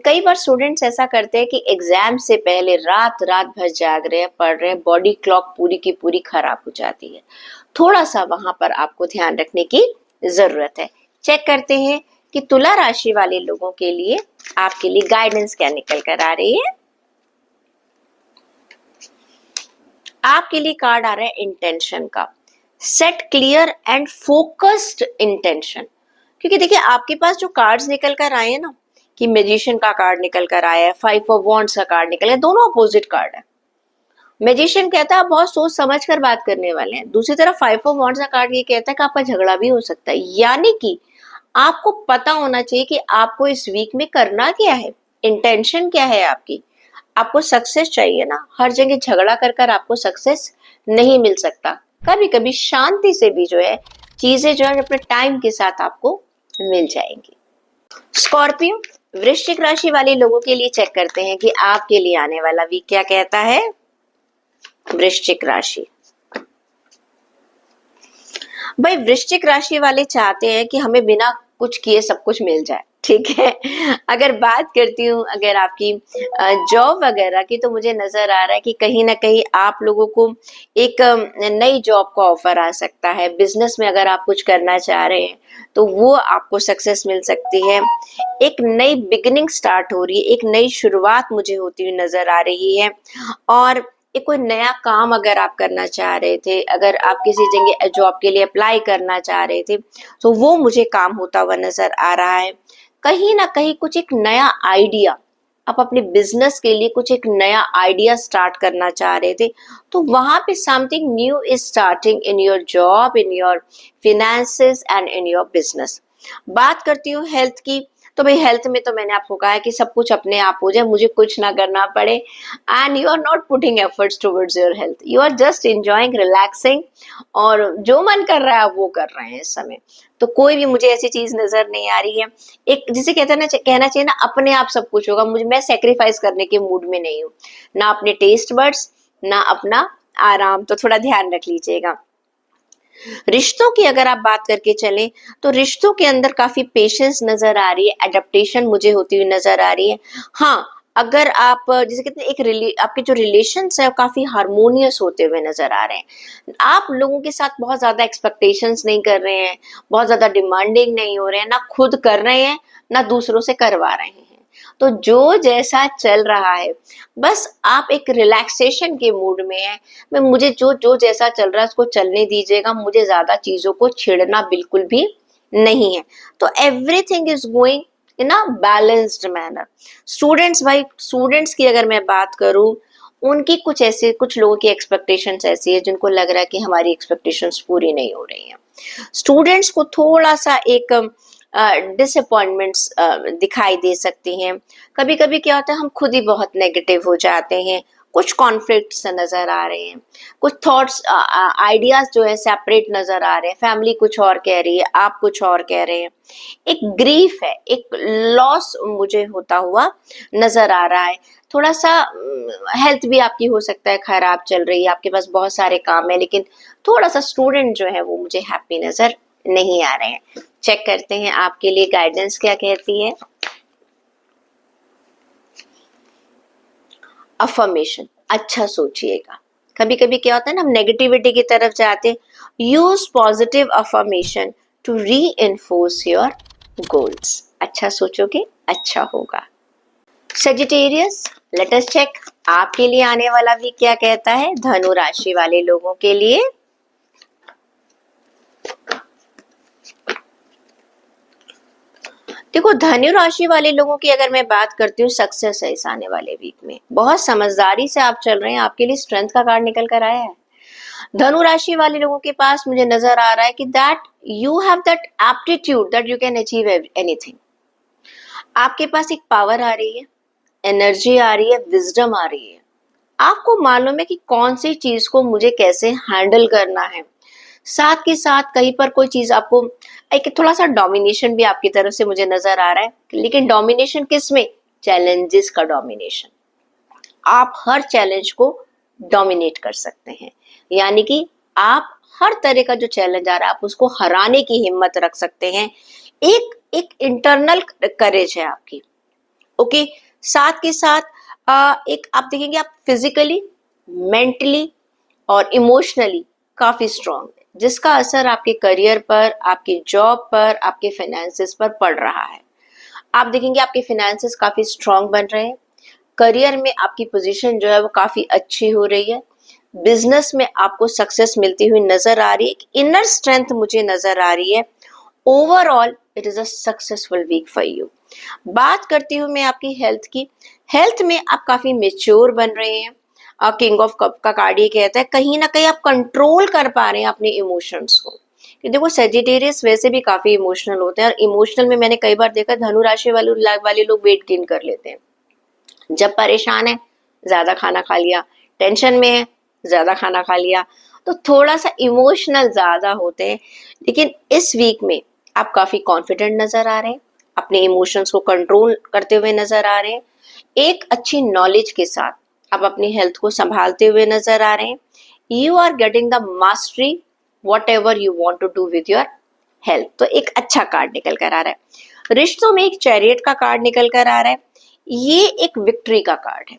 कई बार स्टूडेंट्स ऐसा करते हैं कि एग्जाम से पहले रात रात भर जाग रहे हैं, पढ़ रहे हैं, बॉडी क्लॉक पूरी की पूरी खराब हो जाती है। थोड़ा सा वहां पर आपको ध्यान रखने की जरूरत है। चेक करते हैं कि तुला राशि वाले लोगों के लिए आपके लिए गाइडेंस क्या निकल कर आ रही है। आपके लिए कार्ड आ रहा है इंटेंशन का। Set clear and focused intention. क्योंकि देखिए आपके पास जो कार्ड्स निकल कर आए हैं ना, कि मैजिशियन का कार्ड निकल कर आया है, 5 ऑफ वॉन्ड्स का कार्ड निकल है, दोनों अपोजिट कार्ड है। मैजिशियन कहता है आप बहुत सोच समझ कर बात करने वाले हैं, दूसरी तरफ 5 ऑफ वॉन्ड्स का कार्ड ये कहता है कि आपका झगड़ा भी हो सकता है। यानी कि आपको पता होना चाहिए कि आपको इस वीक में करना क्या है, इंटेंशन क्या है आपकी। आपको सक्सेस चाहिए ना, हर जगह झगड़ा कर कर आपको सक्सेस नहीं मिल सकता। कभी कभी शांति से भी जो है चीजें जो है अपने टाइम के साथ आपको मिल जाएंगी। स्कॉर्पियो वृश्चिक राशि वाले लोगों के लिए चेक करते हैं कि आपके लिए आने वाला वीक क्या कहता है। वृश्चिक राशि, भाई वृश्चिक राशि वाले चाहते हैं कि हमें बिना कुछ किए सब कुछ मिल जाए, ठीक है। अगर बात करती हूँ अगर आपकी जॉब वगैरह की, तो मुझे नजर आ रहा है कि कहीं ना कहीं आप लोगों को एक नई जॉब का ऑफर आ सकता है। बिजनेस में अगर आप कुछ करना चाह रहे हैं तो वो आपको सक्सेस मिल सकती है। एक नई बिगिनिंग स्टार्ट हो रही है, एक नई शुरुआत मुझे होती हुई नजर आ रही है। और एक कोई नया काम अगर आप करना चाह रहे थे, अगर आप किसी जगह जॉब के लिए अप्लाई करना चाह रहे थे, तो वो मुझे काम होता हुआ नजर आ रहा है। कहीं ना कहीं कुछ एक नया आइडिया, आप अपने बिजनेस के लिए कुछ एक नया आइडिया स्टार्ट करना चाह रहे थे, तो वहां पे something new is starting in your job, in your finances and in your business. बात करती हूँ हेल्थ की, तो भाई हेल्थ में तो मैंने आपको कहा है कि सब कुछ अपने आप हो जाए, मुझे कुछ ना करना पड़े। And you are not putting efforts towards your health, you are just enjoying, relaxing, और जो मन कर रहा है वो कर रहे हैं इस समय। तो कोई भी मुझे ऐसी चीज नजर नहीं आ रही है। एक जिसे कहते हैं ना, कहना चाहिए ना अपने आप सब कुछ होगा, मुझे मैं सेक्रीफाइस करने के मूड में नहीं हूँ, ना अपने टेस्ट बड्स ना अपना आराम। तो थोड़ा ध्यान रख लीजिएगा। रिश्तों की अगर आप बात करके चलें तो रिश्तों के अंदर काफी पेशेंस नजर आ रही है, एडेप्टेशन मुझे होती हुई नजर आ रही है। हाँ, अगर आप जैसे कहते हैं आपके जो रिलेशंस है वो काफी हार्मोनियस होते हुए नजर आ रहे हैं। आप लोगों के साथ बहुत ज्यादा एक्सपेक्टेशंस नहीं कर रहे हैं, बहुत ज्यादा डिमांडिंग नहीं हो रहे हैं, ना खुद कर रहे हैं ना दूसरों से करवा रहे हैं। तो जो जैसा चल रहा है, बस आप एक रिलैक्सेशन के मूड में है। मैं मुझे जो जो जैसा चल रहा है उसको चलने दीजिएगा, मुझे ज्यादा चीजों को छेड़ना बिल्कुल भी नहीं है। तो everything is going in a balanced manner. Students, भाई स्टूडेंट्स की अगर मैं बात करूं, उनकी कुछ लोगों की एक्सपेक्टेशंस ऐसी है जिनको लग रहा है कि हमारी एक्सपेक्टेशंस पूरी नहीं हो रही हैं। स्टूडेंट्स को थोड़ा सा एक डिसअपॉइंटमेंट्स दिखाई दे सकती हैं। कभी कभी क्या होता है, हम खुद ही बहुत नेगेटिव हो जाते हैं, कुछ कॉन्फ्लिक्ट्स नजर आ रहे हैं, कुछ थॉट्स आइडियाज जो है सेपरेट नजर आ रहे हैं, फैमिली कुछ और कह रही है, आप कुछ और कह रहे हैं। एक ग्रीफ है, एक लॉस मुझे होता हुआ नजर आ रहा है। थोड़ा सा हेल्थ भी आपकी हो सकता है खराब चल रही है, आपके पास बहुत सारे काम है, लेकिन थोड़ा सा स्टूडेंट जो है वो मुझे हैप्पी नजर नहीं आ रहे हैं। चेक करते हैं आपके लिए गाइडेंस क्या कहती है। अफर्मेशन, अच्छा सोचिएगा। कभी कभी क्या होता है ना, हम नेगेटिविटी की तरफ जाते हैं। Use positive affirmation to reinforce your goals. अच्छा सोचोगे अच्छा होगा। सेजिटेरियस, लेट अस चेक आपके लिए आने वाला वीक क्या कहता है धनु राशि वाले लोगों के लिए। देखो धनु राशि वाले लोगों की अगर मैं बात करती हूँ, सक्सेस है इस आने वाले वीक में। बहुत समझदारी से आप चल रहे हैं, आपके लिए स्ट्रेंथ का कार्ड निकल कर आया है। धनु राशि वाले लोगों के पास मुझे नजर आ रहा है कि that you have that aptitude that you can achieve anything. आपके पास एक पावर आ रही है, एनर्जी आ रही है, विजडम आ रही है। आपको मालूम है कि कौन सी चीज को मुझे कैसे हैंडल करना है। साथ के साथ कहीं पर कोई चीज आपको एक थोड़ा सा डोमिनेशन भी आपकी तरफ से मुझे नजर आ रहा है, लेकिन डोमिनेशन किस में? चैलेंजेस का डोमिनेशन। आप हर चैलेंज को डोमिनेट कर सकते हैं, यानी कि आप हर तरह का जो चैलेंज आ रहा है आप उसको हराने की हिम्मत रख सकते हैं। एक एक इंटरनल करेज है आपकी। ओके, साथ के साथ एक आप देखेंगे आप फिजिकली, मेंटली और इमोशनली काफी स्ट्रांग है, जिसका असर आपके करियर पर, आपकी जॉब पर, आपके फाइनेंसेस पर पड़ रहा है। आप देखेंगे आपके फाइनेंसेस काफी स्ट्रांग बन रहे हैं। करियर में आपकी पोजीशन जो है वो काफी अच्छी हो रही है। बिजनेस में आपको सक्सेस मिलती हुई नजर आ रही है। इनर स्ट्रेंथ मुझे नजर आ रही है। Overall it is a successful week for you. बात करती हूँ मैं आपकी हेल्थ की। हेल्थ में आप काफी मेच्योर बन रहे हैं। किंग ऑफ कप का कार्ड ये कहता है कहीं ना कहीं आप कंट्रोल कर पा रहे हैं अपने इमोशंस को। कि देखो सेजिटेरियस वैसे भी काफी इमोशनल होते हैं, और इमोशनल में मैंने कई बार देखा धनु राशि वाले लोग वेट गेन कर लेते हैं। जब परेशान है ज्यादा खाना खा लिया, टेंशन में है ज्यादा खाना खा लिया, तो थोड़ा सा इमोशनल ज्यादा होते हैं। लेकिन इस वीक में आप काफी कॉन्फिडेंट नजर आ रहे हैं, अपने इमोशंस को कंट्रोल करते हुए नजर आ रहे हैं। एक अच्छी नॉलेज के साथ आप अपनी हेल्थ को संभालते हुए नजर आ रहे हैं। You are getting the mastery whatever you want to do with your health. तो एक अच्छा कार्ड निकल कर आ रहा है। रिश्तों में एक चैरियट का कार्ड निकल कर आ रहा है। ये एक विक्ट्री का कार्ड है।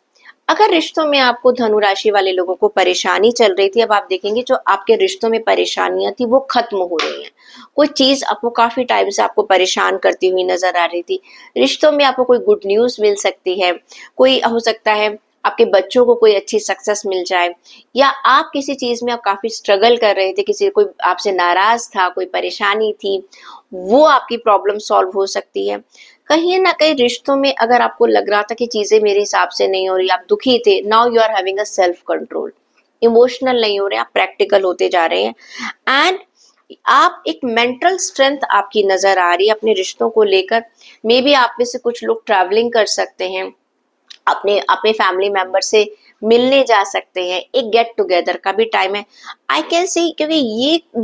अगर रिश्तों में आपको धनु राशि वाले लोगों को परेशानी चल रही थी, अब आप देखेंगे जो आपके रिश्तों में परेशानियां थी वो खत्म हो रही हैं। कोई चीज आपको काफी टाइम से आपको परेशान करती हुई नजर आ रही थी, रिश्तों में आपको कोई गुड न्यूज मिल सकती है। कोई हो सकता है आपके बच्चों को कोई अच्छी सक्सेस मिल जाए, या आप किसी चीज में आप काफी स्ट्रगल कर रहे थे, किसी कोई आपसे नाराज था, कोई परेशानी थी, वो आपकी प्रॉब्लम सॉल्व हो सकती है। कहीं ना कहीं रिश्तों में अगर आपको लग रहा था कि चीजें मेरे हिसाब से नहीं हो रही, आप दुखी थे, now you are having a self control. Emotional नहीं हो रहे, आप प्रैक्टिकल होते जा रहे हैं। एंड आप एक मेंटल स्ट्रेंथ आपकी नजर आ रही है अपने रिश्तों को लेकर। मे बी आप में से कुछ लोग ट्रैवलिंग कर सकते हैं, अपने अपने फैमिली मेंबर से मिलने जा सकते हैं, एक गेट टुगेदर का भी टाइम है। आई कैन सी, क्योंकि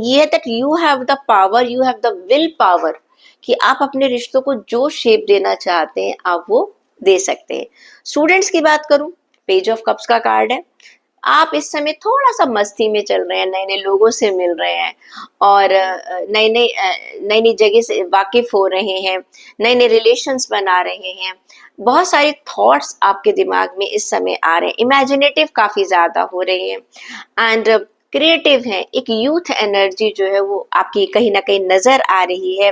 ये that you have the power, you have the will power कि आप अपने रिश्तों को जो शेप देना चाहते हैं आप वो दे सकते हैं। स्टूडेंट्स की बात करूं, पेज ऑफ कप्स का कार्ड है। आप इस समय थोड़ा सा मस्ती में चल रहे हैं, नए नए लोगों से मिल रहे हैं, और नई नई जगह से वाकिफ हो रहे हैं, नए नए रिलेशंस बना रहे हैं। बहुत सारे थॉट्स आपके दिमाग में इस समय आ रहे हैं, इमेजिनेटिव काफी ज्यादा हो रहे हैं, एंड क्रिएटिव हैं। एक यूथ एनर्जी जो है वो आपकी कहीं ना कहीं नजर आ रही है।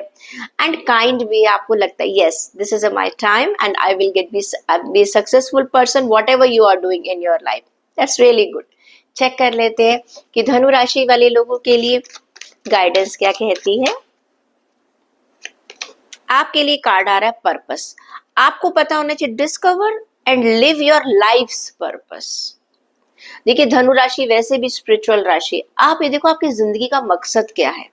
एंड काइंड भी आपको लगता है yes this is my time and I will get be successful person whatever you are doing in your life. That's really good. Check कर लेते हैं कि धनु राशि वाले लोगों के लिए गाइडेंस क्या कहती है। आपके लिए कार्ड आ रहा है पर्पस। आपको पता होना चाहिए discover and live your life's purpose. देखिए धनु राशि वैसे भी स्पिरिचुअल राशि। आप ये देखो आपकी जिंदगी का मकसद क्या है।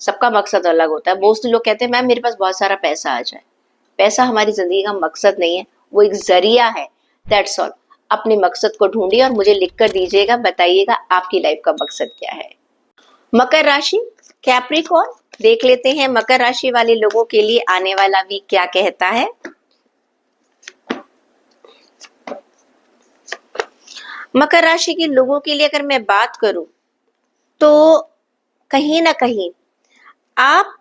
सबका मकसद अलग होता है। मोस्टली लोग कहते हैं मैम मेरे पास बहुत सारा पैसा आ जाए। पैसा हमारी जिंदगी का मकसद नहीं है, वो एक जरिया है। That's all. अपने मकसद को ढूंढिए और मुझे लिख कर दीजिएगा, बताइएगा आपकी लाइफ का मकसद क्या है। मकर राशि, कैप्रिकॉर्न, देख लेते हैं मकर राशि वाले लोगों के लिए आने वाला वीक क्या कहता है। मकर राशि के लोगों के लिए अगर मैं बात करूं तो कहीं ना कहीं आप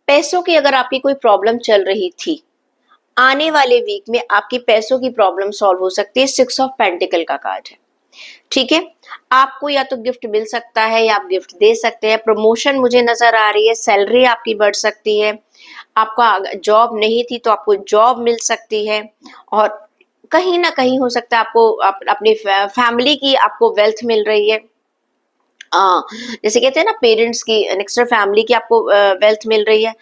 पैसों की, अगर आपकी कोई प्रॉब्लम चल रही थी, आने वाले वीक में आपकी पैसों की प्रॉब्लम सॉल्व हो सकती है। 6 ऑफ पेंटिकल का कार्ड है, ठीक है। आपको या तो गिफ्ट मिल सकता है या आप गिफ्ट दे सकते हैं। प्रमोशन मुझे नजर आ रही है, सैलरी आपकी बढ़ सकती है। आपका जॉब नहीं थी तो आपको जॉब मिल सकती है, और कहीं ना कहीं हो सकता है आपको अपनी फैमिली की आपको वेल्थ मिल रही है। आ, जैसे कहते हैं ना, पेरेंट्स की एक्स्ट्रा फैमिली की आपको वेल्थ मिल रही है।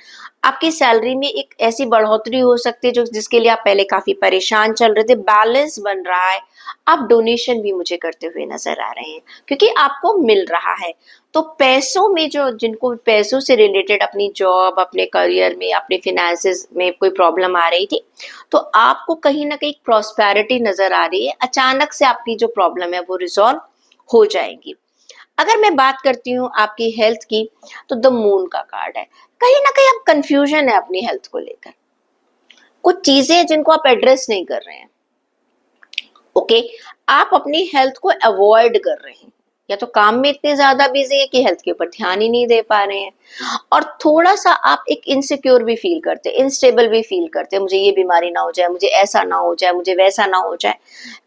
आपकी सैलरी में एक ऐसी बढ़ोतरी हो सकती है जो जिसके लिए आप पहले काफी परेशान चल रहे थे, बैलेंस बन रहा है। आप डोनेशन भी मुझे करते हुए नजर आ रहे हैं क्योंकि आपको मिल रहा है। तो पैसों में, जो जिनको पैसों से रिलेटेड अपनी जॉब, अपने करियर में, अपने फिनेंसेस में कोई प्रॉब्लम आ रही थी, तो आपको कहीं ना कहीं प्रॉस्पेरिटी नजर आ रही है। अचानक से आपकी जो प्रॉब्लम है वो रिजॉल्व हो जाएगी। अगर मैं बात करती हूँ आपकी हेल्थ की, तो द मून का कार्ड है। कहीं ना कहीं आप कंफ्यूजन है अपनी हेल्थ को लेकर, कुछ चीजें हैं जिनको आप एड्रेस नहीं कर रहे हैं। ओके, आप अपनी हेल्थ को अवॉइड कर रहे हैं, या तो काम में इतने ज्यादा बिजी है कि हेल्थ के ऊपर ध्यान ही नहीं दे पा रहे हैं, और थोड़ा सा आप एक इनसिक्योर भी फील करते हैं, इनस्टेबल भी फील करते हैं, मुझे ये बीमारी ना हो जाए, मुझे ऐसा ना हो जाए, मुझे वैसा ना हो जाए।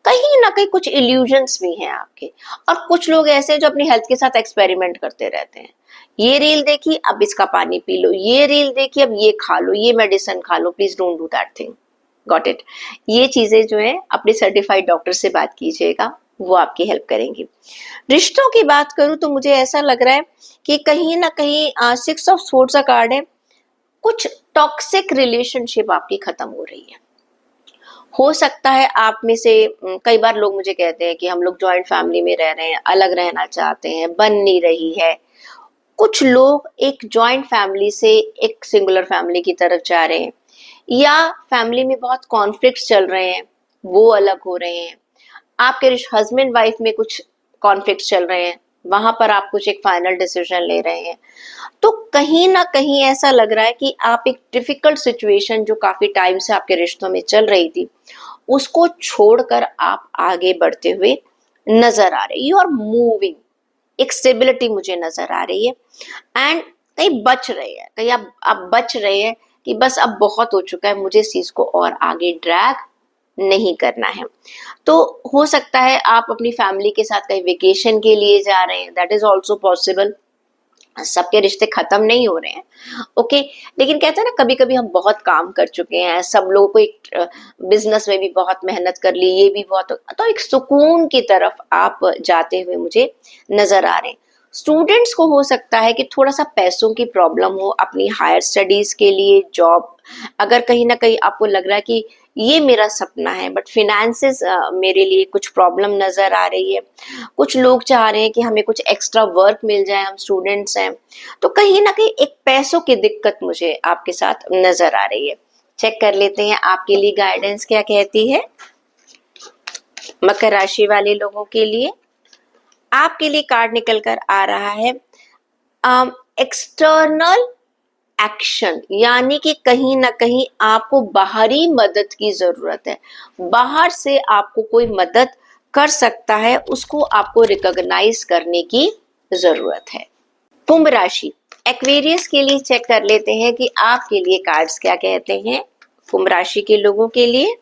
कहीं ना कहीं कुछ इल्यूजन्स भी हैं आपके। और कुछ लोग ऐसे हैं जो अपनी हेल्थ के साथ एक्सपेरिमेंट करते रहते हैं। ये रील देखी, अब इसका पानी पी लो, ये रील देखी, अब ये खा लो, ये मेडिसिन खा लो। Please don't do that thing. Got it. ये चीजें जो है अपने सर्टिफाइड डॉक्टर से बात कीजिएगा, वो आपकी हेल्प करेंगी। रिश्तों की बात करूं तो मुझे ऐसा लग रहा है कि कहीं ना कहीं 6 ऑफ स्वॉर्ड्स का कार्ड है। कुछ टॉक्सिक रिलेशनशिप आपकी खत्म हो रही है। हो सकता है आप में से कई बार लोग मुझे कहते हैं कि हम लोग जॉइंट फैमिली में रह रहे हैं, अलग रहना चाहते हैं, बन नहीं रही है। कुछ लोग एक जॉइंट फैमिली से एक सिंगुलर फैमिली की तरफ जा रहे हैं, या फैमिली में बहुत कॉन्फ्लिक्ट्स चल रहे हैं, वो अलग हो रहे हैं। आपके हस्बैंड वाइफ में कुछ कॉन्फ्लिक्ट्स चल रहे हैं, वहां पर आप कुछ एक फाइनल डिसीजन ले रहे हैं। तो कहीं ना कहीं ऐसा लग रहा है कि आप एक डिफिकल्ट सिचुएशन जो काफी टाइम से आपके रिश्तों में चल रही थी, उसको छोड़कर आप आगे बढ़ते हुए नजर आ रहे, यू आर मूविंग। एक स्टेबिलिटी मुझे नजर आ रही है। एंड कहीं बच रहे हैं, कहीं आप बच रहे हैं कि बस अब बहुत हो चुका है, मुझे इस चीज को और आगे ड्रैग नहीं करना है। तो हो सकता है आप अपनी फैमिली के साथ कहीं वेकेशन के लिए जा रहे हैं, दैट इज ऑल्सो पॉसिबल। सबके रिश्ते खत्म नहीं हो रहे हैं। ओके, लेकिन कहते हैं ना, कभी कभी हम बहुत काम कर चुके हैं, सब लोगों को एक बिजनेस में भी बहुत मेहनत कर ली, ये भी बहुत, तो एक सुकून की तरफ आप जाते हुए मुझे नजर आ रहे हैं। स्टूडेंट्स को हो सकता है कि थोड़ा सा पैसों की प्रॉब्लम हो अपनी हायर स्टडीज के लिए, जॉब, अगर कहीं ना कहीं आपको लग रहा है कि ये मेरा सपना है, बट फिनेंसेस मेरे लिए कुछ प्रॉब्लम नजर आ रही है। कुछ लोग चाह रहे हैं कि हमें कुछ एक्स्ट्रा वर्क मिल जाए, हम स्टूडेंट्स हैं, तो कहीं ना कहीं एक पैसों की दिक्कत मुझे आपके साथ नजर आ रही है। चेक कर लेते हैं आपके लिए गाइडेंस क्या कहती है। मकर राशि वाले लोगों के लिए आपके लिए कार्ड निकल कर आ रहा है एक्सटर्नल एक्शन, यानी कि कहीं ना कहीं आपको बाहरी मदद की जरूरत है। बाहर से आपको कोई मदद कर सकता है, उसको आपको रिकॉग्नाइज करने की जरूरत है। कुंभ राशि, एक्वेरियस के लिए चेक कर लेते हैं कि आपके लिए कार्ड्स क्या कहते हैं कुंभ राशि के लोगों के लिए।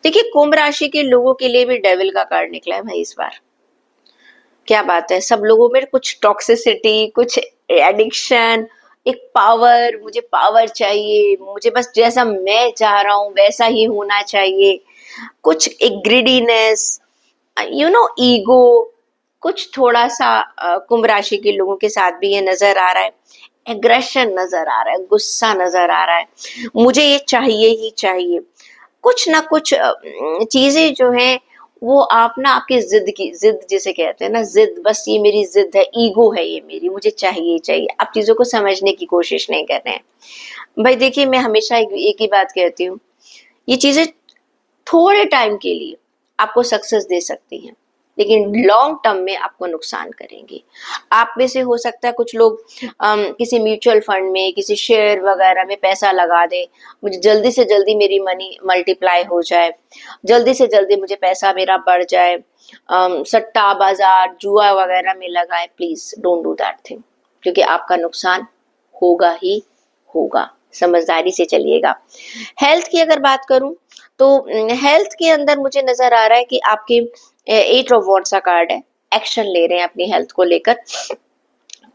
देखिए, कुंभ राशि के लोगों के लिए भी डेविल का कार्ड निकला है भाई इस बार। क्या बात है, सब लोगों में कुछ टॉक्सिसिटी, कुछ एडिक्शन, एक पावर, मुझे पावर चाहिए, मुझे बस जैसा मैं चाह रहा हूं वैसा ही होना चाहिए, कुछ एक ग्रिडीनेस, ईगो, कुछ थोड़ा सा कुंभ राशि के लोगों के साथ भी ये नजर आ रहा है। एग्रेशन नजर आ रहा है, गुस्सा नजर आ रहा है, मुझे ये चाहिए ही चाहिए। कुछ ना कुछ चीजें जो हैं वो आप ना आपकी जिद जिसे कहते हैं ना, जिद, बस ये मेरी जिद है, ईगो है ये मेरी, मुझे चाहिए ही चाहिए। आप चीजों को समझने की कोशिश नहीं कर रहे हैं। भाई देखिए, मैं हमेशा एक ही बात कहती हूँ, ये चीजें थोड़े टाइम के लिए आपको सक्सेस दे सकती हैं, लेकिन लॉन्ग टर्म में आपको नुकसान करेंगी। आप में से हो सकता है कुछ लोग किसी म्यूचुअल फंड में, किसी शेयर वगैरह में पैसा लगा दें, मुझे जल्दी से जल्दी मेरी मनी मल्टीप्लाई हो जाए, जल्दी से जल्दी मुझे पैसा मेरा बढ़ जाए, सट्टा बाजार, जुआ वगैरह में लगाए। Please don't do that thing, क्योंकि आपका नुकसान होगा ही होगा। समझदारी से चलिएगा। हेल्थ की अगर बात करूं तो हेल्थ के अंदर मुझे नजर आ रहा है कि आपके 8 ऑफ वॉन्ड्स का कार्ड है। एक्शन ले रहे हैं अपनी हेल्थ को लेकर।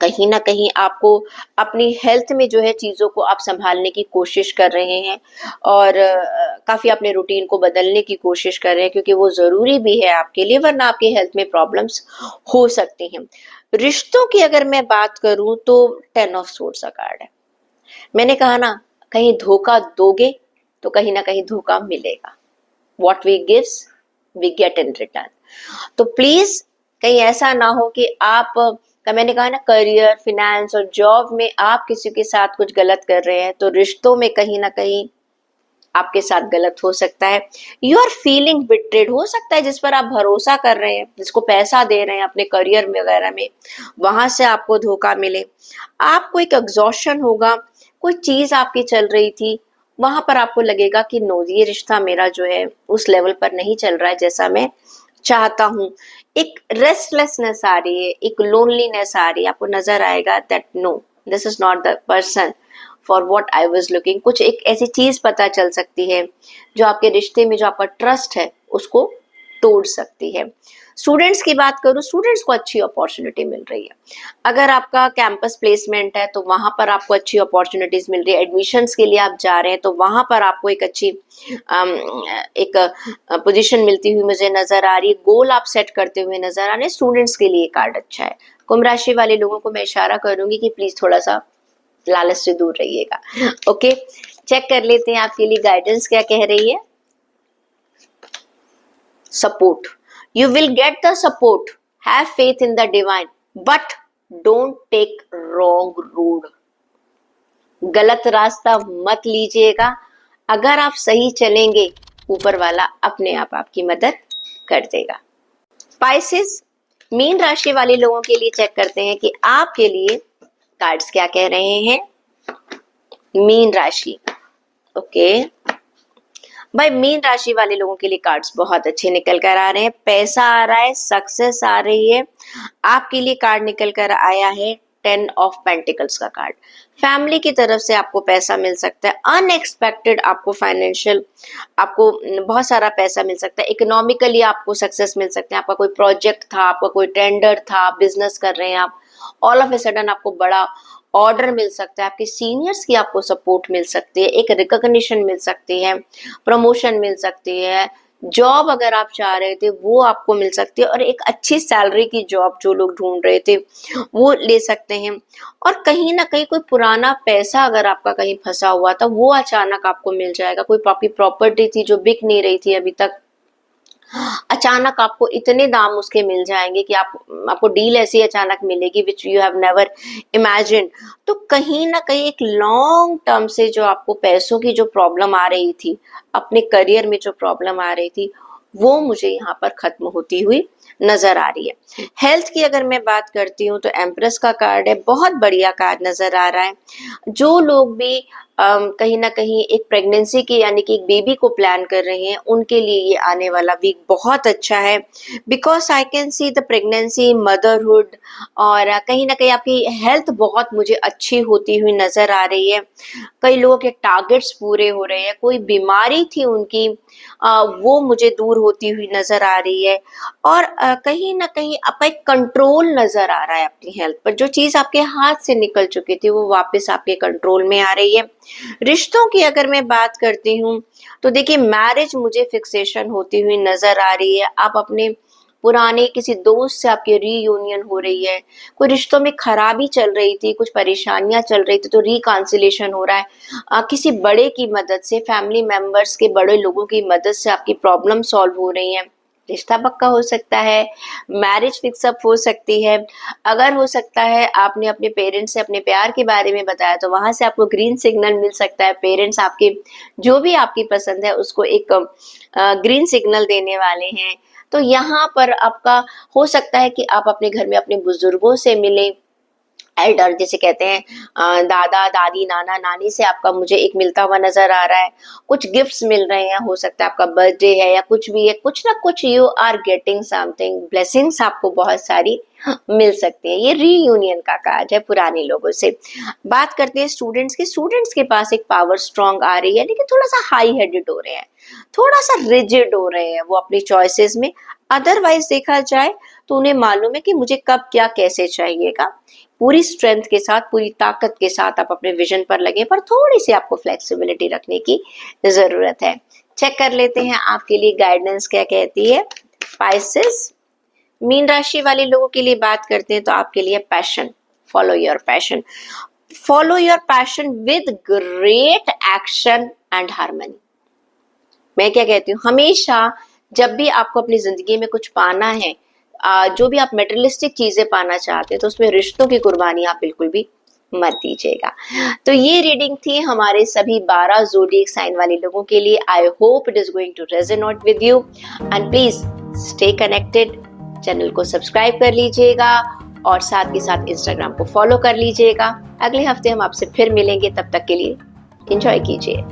कहीं ना कहीं आपको अपनी हेल्थ में जो है चीजों को आप संभालने की कोशिश कर रहे हैं, और काफी अपने रूटीन को बदलने की कोशिश कर रहे हैं, क्योंकि वो जरूरी भी है आपके लिए, वरना आपकी हेल्थ में प्रॉब्लम्स हो सकती हैं। रिश्तों की अगर मैं बात करूं तो 10 ऑफ सोर्ड्स का कार्ड है। मैंने कहा ना, कहीं धोखा दोगे तो कहीं ना कहीं धोखा मिलेगा। What we gives we get in return. तो प्लीज कहीं ऐसा ना हो कि आप मैंने कहा ना, करियर, फिनेंस और जॉब में आप किसी के साथ कुछ गलत कर रहे हैं, तो रिश्तों में कहीं ना कहीं आपके साथ गलत हो सकता है। यू आर फीलिंग बिट्रेड, हो सकता है जिस पर आप भरोसा कर रहे हैं, जिसको पैसा दे रहे हैं अपने करियर में वगैरह में, वहां से आपको धोखा मिले। आपको एक एग्जॉशन होगा, कोई चीज आपकी चल रही थी, वहां पर आपको लगेगा कि नो, ये रिश्ता मेरा जो है उस लेवल पर नहीं चल रहा है जैसा मैं चाहता हूँ। एक रेस्टलेसनेस आ रही है, एक लोनलीनेस आ रही है, आपको नजर आएगा that no, this is not the person for what I was looking. कुछ एक ऐसी चीज पता चल सकती है जो आपके रिश्ते में जो आपका ट्रस्ट है उसको तोड़ सकती है। स्टूडेंट्स की बात करूं, स्टूडेंट्स को अच्छी अपॉर्चुनिटी मिल रही है। अगर आपका कैंपस प्लेसमेंट है तो वहां पर आपको अच्छी अपॉर्चुनिटीज मिल रही है। एडमिशन्स के लिए आप जा रहे हैं तो वहां पर आपको एक अच्छी एक पोजीशन मिलती हुई मुझे नजर आ रही है। गोल आप सेट करते हुए नजर आ रहे हैं। स्टूडेंट्स के लिए कार्ड अच्छा है। कुंभ राशि वाले लोगों को मैं इशारा करूंगी कि प्लीज थोड़ा सा लालच से दूर रहिएगा। ओके, चेक कर लेते हैं आपके लिए गाइडेंस क्या कह रही है। Support, you will get the support, have faith in the divine, but don't take wrong road। गलत रास्ता मत लीजिएगा। अगर आप सही चलेंगे, ऊपर वाला अपने आप आपकी मदद कर देगा। स्पाइसेस, मीन राशि वाले लोगों के लिए चेक करते हैं कि आपके लिए कार्ड्स क्या कह रहे हैं। मीन राशि, ओके भाई, मीन राशि वाले लोगों के लिए कार्ड्स बहुत अच्छे निकल कर आ रहे हैं। पैसा आ रहा है, सक्सेस आ रही है। आपके लिए कार्ड निकल कर आया है 10 ऑफ पेंटिकल्स का कार्ड। फैमिली की तरफ से आपको पैसा मिल सकता है, अनएक्सपेक्टेड आपको फाइनेंशियल, आपको बहुत सारा पैसा मिल सकता है। इकोनॉमिकली आपको सक्सेस मिल सकता है। आपका कोई प्रोजेक्ट था, आपका कोई टेंडर था, बिजनेस कर रहे हैं आप, ऑल ऑफ ए सडन आपको बड़ा ऑर्डर मिल सकता है। आपके सीनियर्स की आपको सपोर्ट मिल सकती है, एक रिकॉग्निशन मिल सकती है, प्रमोशन मिल सकती है। जॉब अगर आप चाह रहे थे वो आपको मिल सकती है, और एक अच्छी सैलरी की जॉब जो लोग ढूंढ रहे थे वो ले सकते हैं। और कहीं ना कहीं कोई पुराना पैसा अगर आपका कहीं फंसा हुआ था वो अचानक आपको मिल जाएगा। कोई आपकी प्रॉपर्टी थी जो बिक नहीं रही थी अभी तक, अचानक आपको इतने दाम उसके मिल जाएंगे कि आपको डील ऐसी अचानक मिलेगी which you have never imagine. तो कहीं ना कहीं एक लॉन्ग टर्म से जो आपको पैसों की जो प्रॉब्लम आ रही थी, अपने करियर में जो प्रॉब्लम आ रही थी, वो मुझे यहाँ पर खत्म होती हुई नजर आ रही है। हेल्थ की अगर मैं बात करती हूँ तो एम्प्रेस का कार्ड है, बहुत बढ़िया कार्ड नजर आ रहा है। जो लोग भी कहीं ना कहीं एक प्रेगनेंसी की यानी कि एक बेबी को प्लान कर रहे हैं, उनके लिए ये आने वाला वीक बहुत अच्छा है। Because I can see the pregnancy, motherhood, और कहीं ना कहीं आपकी हेल्थ बहुत मुझे अच्छी होती हुई नजर आ रही है। कई लोगों के टारगेट्स पूरे हो रहे हैं। कोई बीमारी थी उनकी, वो मुझे दूर होती हुई नजर आ रही है। और कहीं ना कहीं आपका एक कंट्रोल नजर आ रहा है अपनी हेल्थ पर। जो चीज आपके हाथ से निकल चुकी थी वो वापस आपके कंट्रोल में आ रही है। रिश्तों की अगर मैं बात करती हूँ तो देखिए, मैरिज मुझे फिक्सेशन होती हुई नजर आ रही है। आप अपने पुराने किसी दोस्त से आपकी रीयूनियन हो रही है। कोई रिश्तों में खराबी चल रही थी, कुछ परेशानियां चल रही थी, तो रिकांसिलेशन हो रहा है। किसी बड़े की मदद से, फैमिली मेंबर्स के बड़े लोगों की मदद से आपकी प्रॉब्लम सॉल्व हो रही है। रिश्ता पक्का हो सकता है, मैरिज फिक्सअप हो सकती है। अगर हो सकता है आपने अपने पेरेंट्स से अपने प्यार के बारे में बताया तो वहां से आपको ग्रीन सिग्नल मिल सकता है। पेरेंट्स आपके जो भी आपकी पसंद है उसको एक ग्रीन सिग्नल देने वाले हैं। तो यहाँ पर आपका हो सकता है कि आप अपने घर में अपने बुजुर्गों से मिलें। एल्डर जिसे कहते हैं, दादा दादी नाना नानी से आपका मुझे एक मिलता हुआ नजर आ रहा है। कुछ गिफ्ट्स मिल रहे हैं, हो सकता है आपका बर्थडे है या कुछ भी है, कुछ ना कुछ you are getting something, blessings आपको बहुत सारी मिल सकती है। ये रीयूनियन का कार्ड है पुराने लोगों से। बात करते हैं स्टूडेंट्स की। स्टूडेंट्स के पास एक पावर स्ट्रांग आ रही है, लेकिन थोड़ा सा हाई हेडेड हो रहे हैं, थोड़ा सा रिजिड हो रहे हैं वो अपनी चॉइसेस में। अदरवाइज देखा जाए तो उन्हें मालूम है कि मुझे कब क्या कैसे चाहिएगा। पूरी स्ट्रेंथ के साथ, पूरी ताकत के साथ आप अपने विजन पर लगे, पर थोड़ी सी आपको फ्लेक्सिबिलिटी रखने की जरूरत है। चेक कर लेते हैं आपके लिए गाइडेंस क्या कहती है। स्पाइसेस, मीन राशि वाले लोगों के लिए बात करते हैं तो आपके लिए passion, follow your passion, follow your passion with great action and harmony. मैं क्या कहती हूँ, हमेशा जब भी आपको अपनी जिंदगी में कुछ पाना है, जो भी आप मेटेरियलिस्टिक चीजें पाना चाहते हैं, तो उसमें रिश्तों की कुर्बानी आप बिल्कुल भी मत दीजिएगा। तो ये रीडिंग थी हमारे सभी 12 ज़ोडिएक साइन वाले लोगों के लिए। I hope it is going to resonate with you and please stay connected. Channel को सब्सक्राइब कर लीजिएगा और साथ के साथ इंस्टाग्राम को फॉलो कर लीजिएगा। अगले हफ्ते हम आपसे फिर मिलेंगे, तब तक के लिए एंजॉय कीजिए।